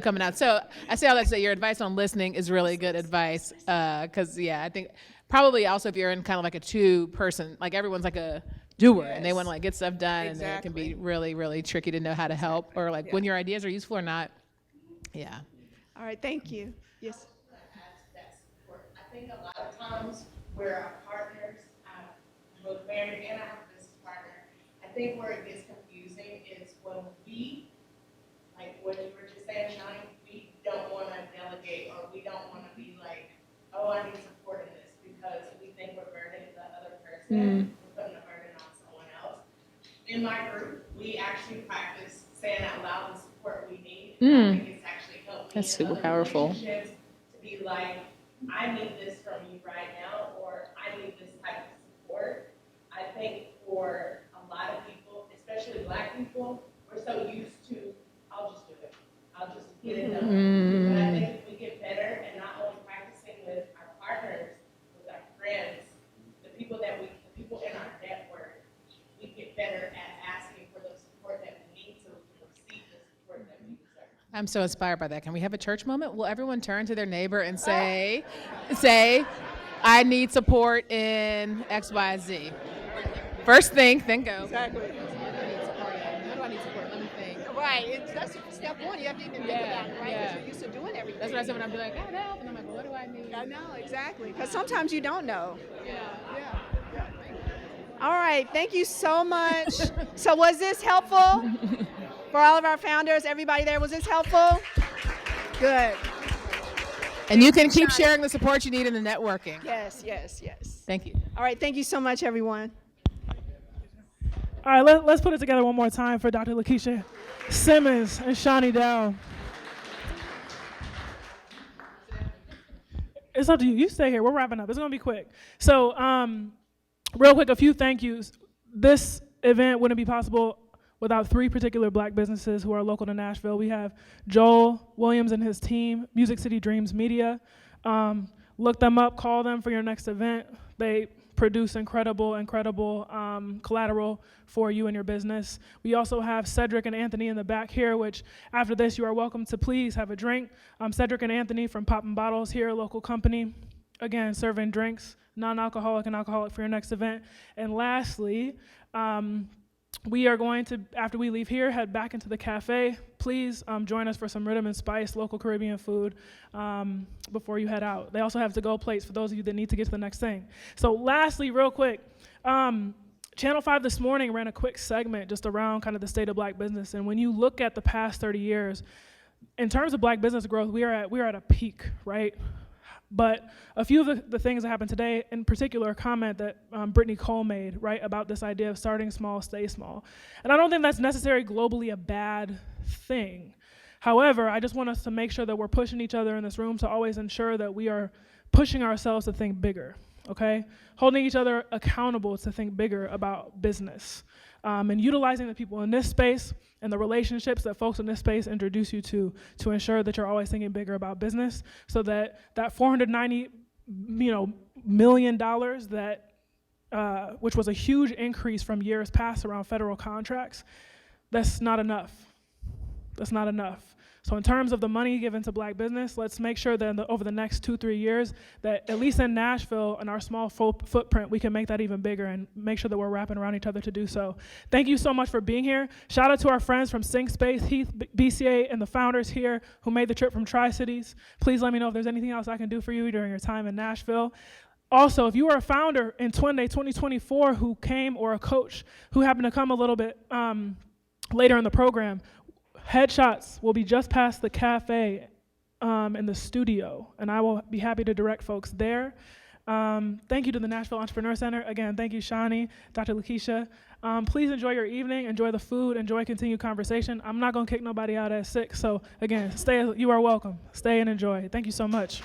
S6: coming out. So I say all that to say your advice on listening is really good advice. Because, I think probably also if you're in kind of like a two-person, like everyone's like a doer and they want to like get stuff done. And then it can be really, really tricky to know how to help or like when your ideas are useful or not. Yeah.
S5: All right, thank you. Yes.
S11: I think a lot of times where our partners, both married and I have a business partner, I think where it gets confusing is when we, like what you were just saying, Shani, we don't want to delegate or we don't want to be like, oh, I need support in this because we think we're burdening the other person, we're putting a burden on someone else. In my group, we actually practice saying out loud the support we need. I think it's actually helped me.
S6: That's super powerful.
S11: To be like, I need this from you right now, or I need this type of support. I think for a lot of people, especially Black people, we're so used to, I'll just do it. I'll just get it done. But I think if we get better and not only practicing with our partners, with our friends, the people in our network, we get better at asking for the support that we need so we can receive the support that we deserve.
S6: I'm so inspired by that. Can we have a church moment? Will everyone turn to their neighbor and say, I need support in X, Y, Z. First think, then go.
S5: Exactly.
S6: What do I need support? Let me think.
S5: Right. That's step one. You have to even think about it, right? Because you're used to doing everything.
S6: That's what I said when I'm like, I help. And I'm like, well, what do I need?
S5: I know, exactly. Because sometimes you don't know.
S6: Yeah.
S5: All right. Thank you so much. So was this helpful for all of our founders? Everybody there, was this helpful? Good.
S6: And you can keep sharing the support you need in the networking.
S5: Yes.
S6: Thank you.
S5: All right. Thank you so much, everyone.
S1: All right, let's put it together one more time for Dr. Lakisha Simmons and Shani Dowell. It's up to you. You stay here. We're wrapping up. It's going to be quick. So real quick, a few thank yous. This event wouldn't be possible without three particular Black businesses who are local to Nashville. We have Joel Williams and his team, Music City Dreams Media. Look them up, call them for your next event. They produce incredible collateral for you and your business. We also have Cedric and Anthony in the back here, which after this you are welcome to please have a drink. Cedric and Anthony from Poppin' Bottles here, a local company. Again, serving drinks, non-alcoholic and alcoholic for your next event. And lastly, we are going to, after we leave here, head back into the cafe. Please join us for some Rhythm and Spice, local Caribbean food, before you head out. They also have to-go plates for those of you that need to get to the next thing. So lastly, real quick, Channel 5 this morning ran a quick segment just around kind of the state of Black business. And when you look at the past 30 years, in terms of Black business growth, we are at a peak, right? But a few of the things that happened today, in particular, a comment that Brittany Cole made, right, about this idea of starting small, stay small. And I don't think that's necessarily globally a bad thing. However, I just want us to make sure that we're pushing each other in this room to always ensure that we are pushing ourselves to think bigger, okay? Holding each other accountable to think bigger about business. And utilizing the people in this space and the relationships that folks in this space introduce you to ensure that you're always thinking bigger about business, so that $490 million that which was a huge increase from years past around federal contracts, that's not enough. That's not enough. So in terms of the money given to Black business, let's make sure that over the next 2-3 years, that at least in Nashville and our small footprint, we can make that even bigger and make sure that we're wrapping around each other to do so. Thank you so much for being here. Shout out to our friends from Sync Space, Heath, BCA, and the founders here who made the trip from Tri-Cities. Please let me know if there's anything else I can do for you during your time in Nashville. Also, if you are a founder in Twendé 2024 who came, or a coach who happened to come a little bit later in the program, headshots will be just past the cafe in the studio, and I will be happy to direct folks there. Thank you to the Nashville Entrepreneur Center. Again, thank you, Shani, Dr. Lakisha. Please enjoy your evening, enjoy the food, enjoy continued conversation. I'm not gonna kick nobody out at 6, so again, you are welcome. Stay and enjoy. Thank you so much.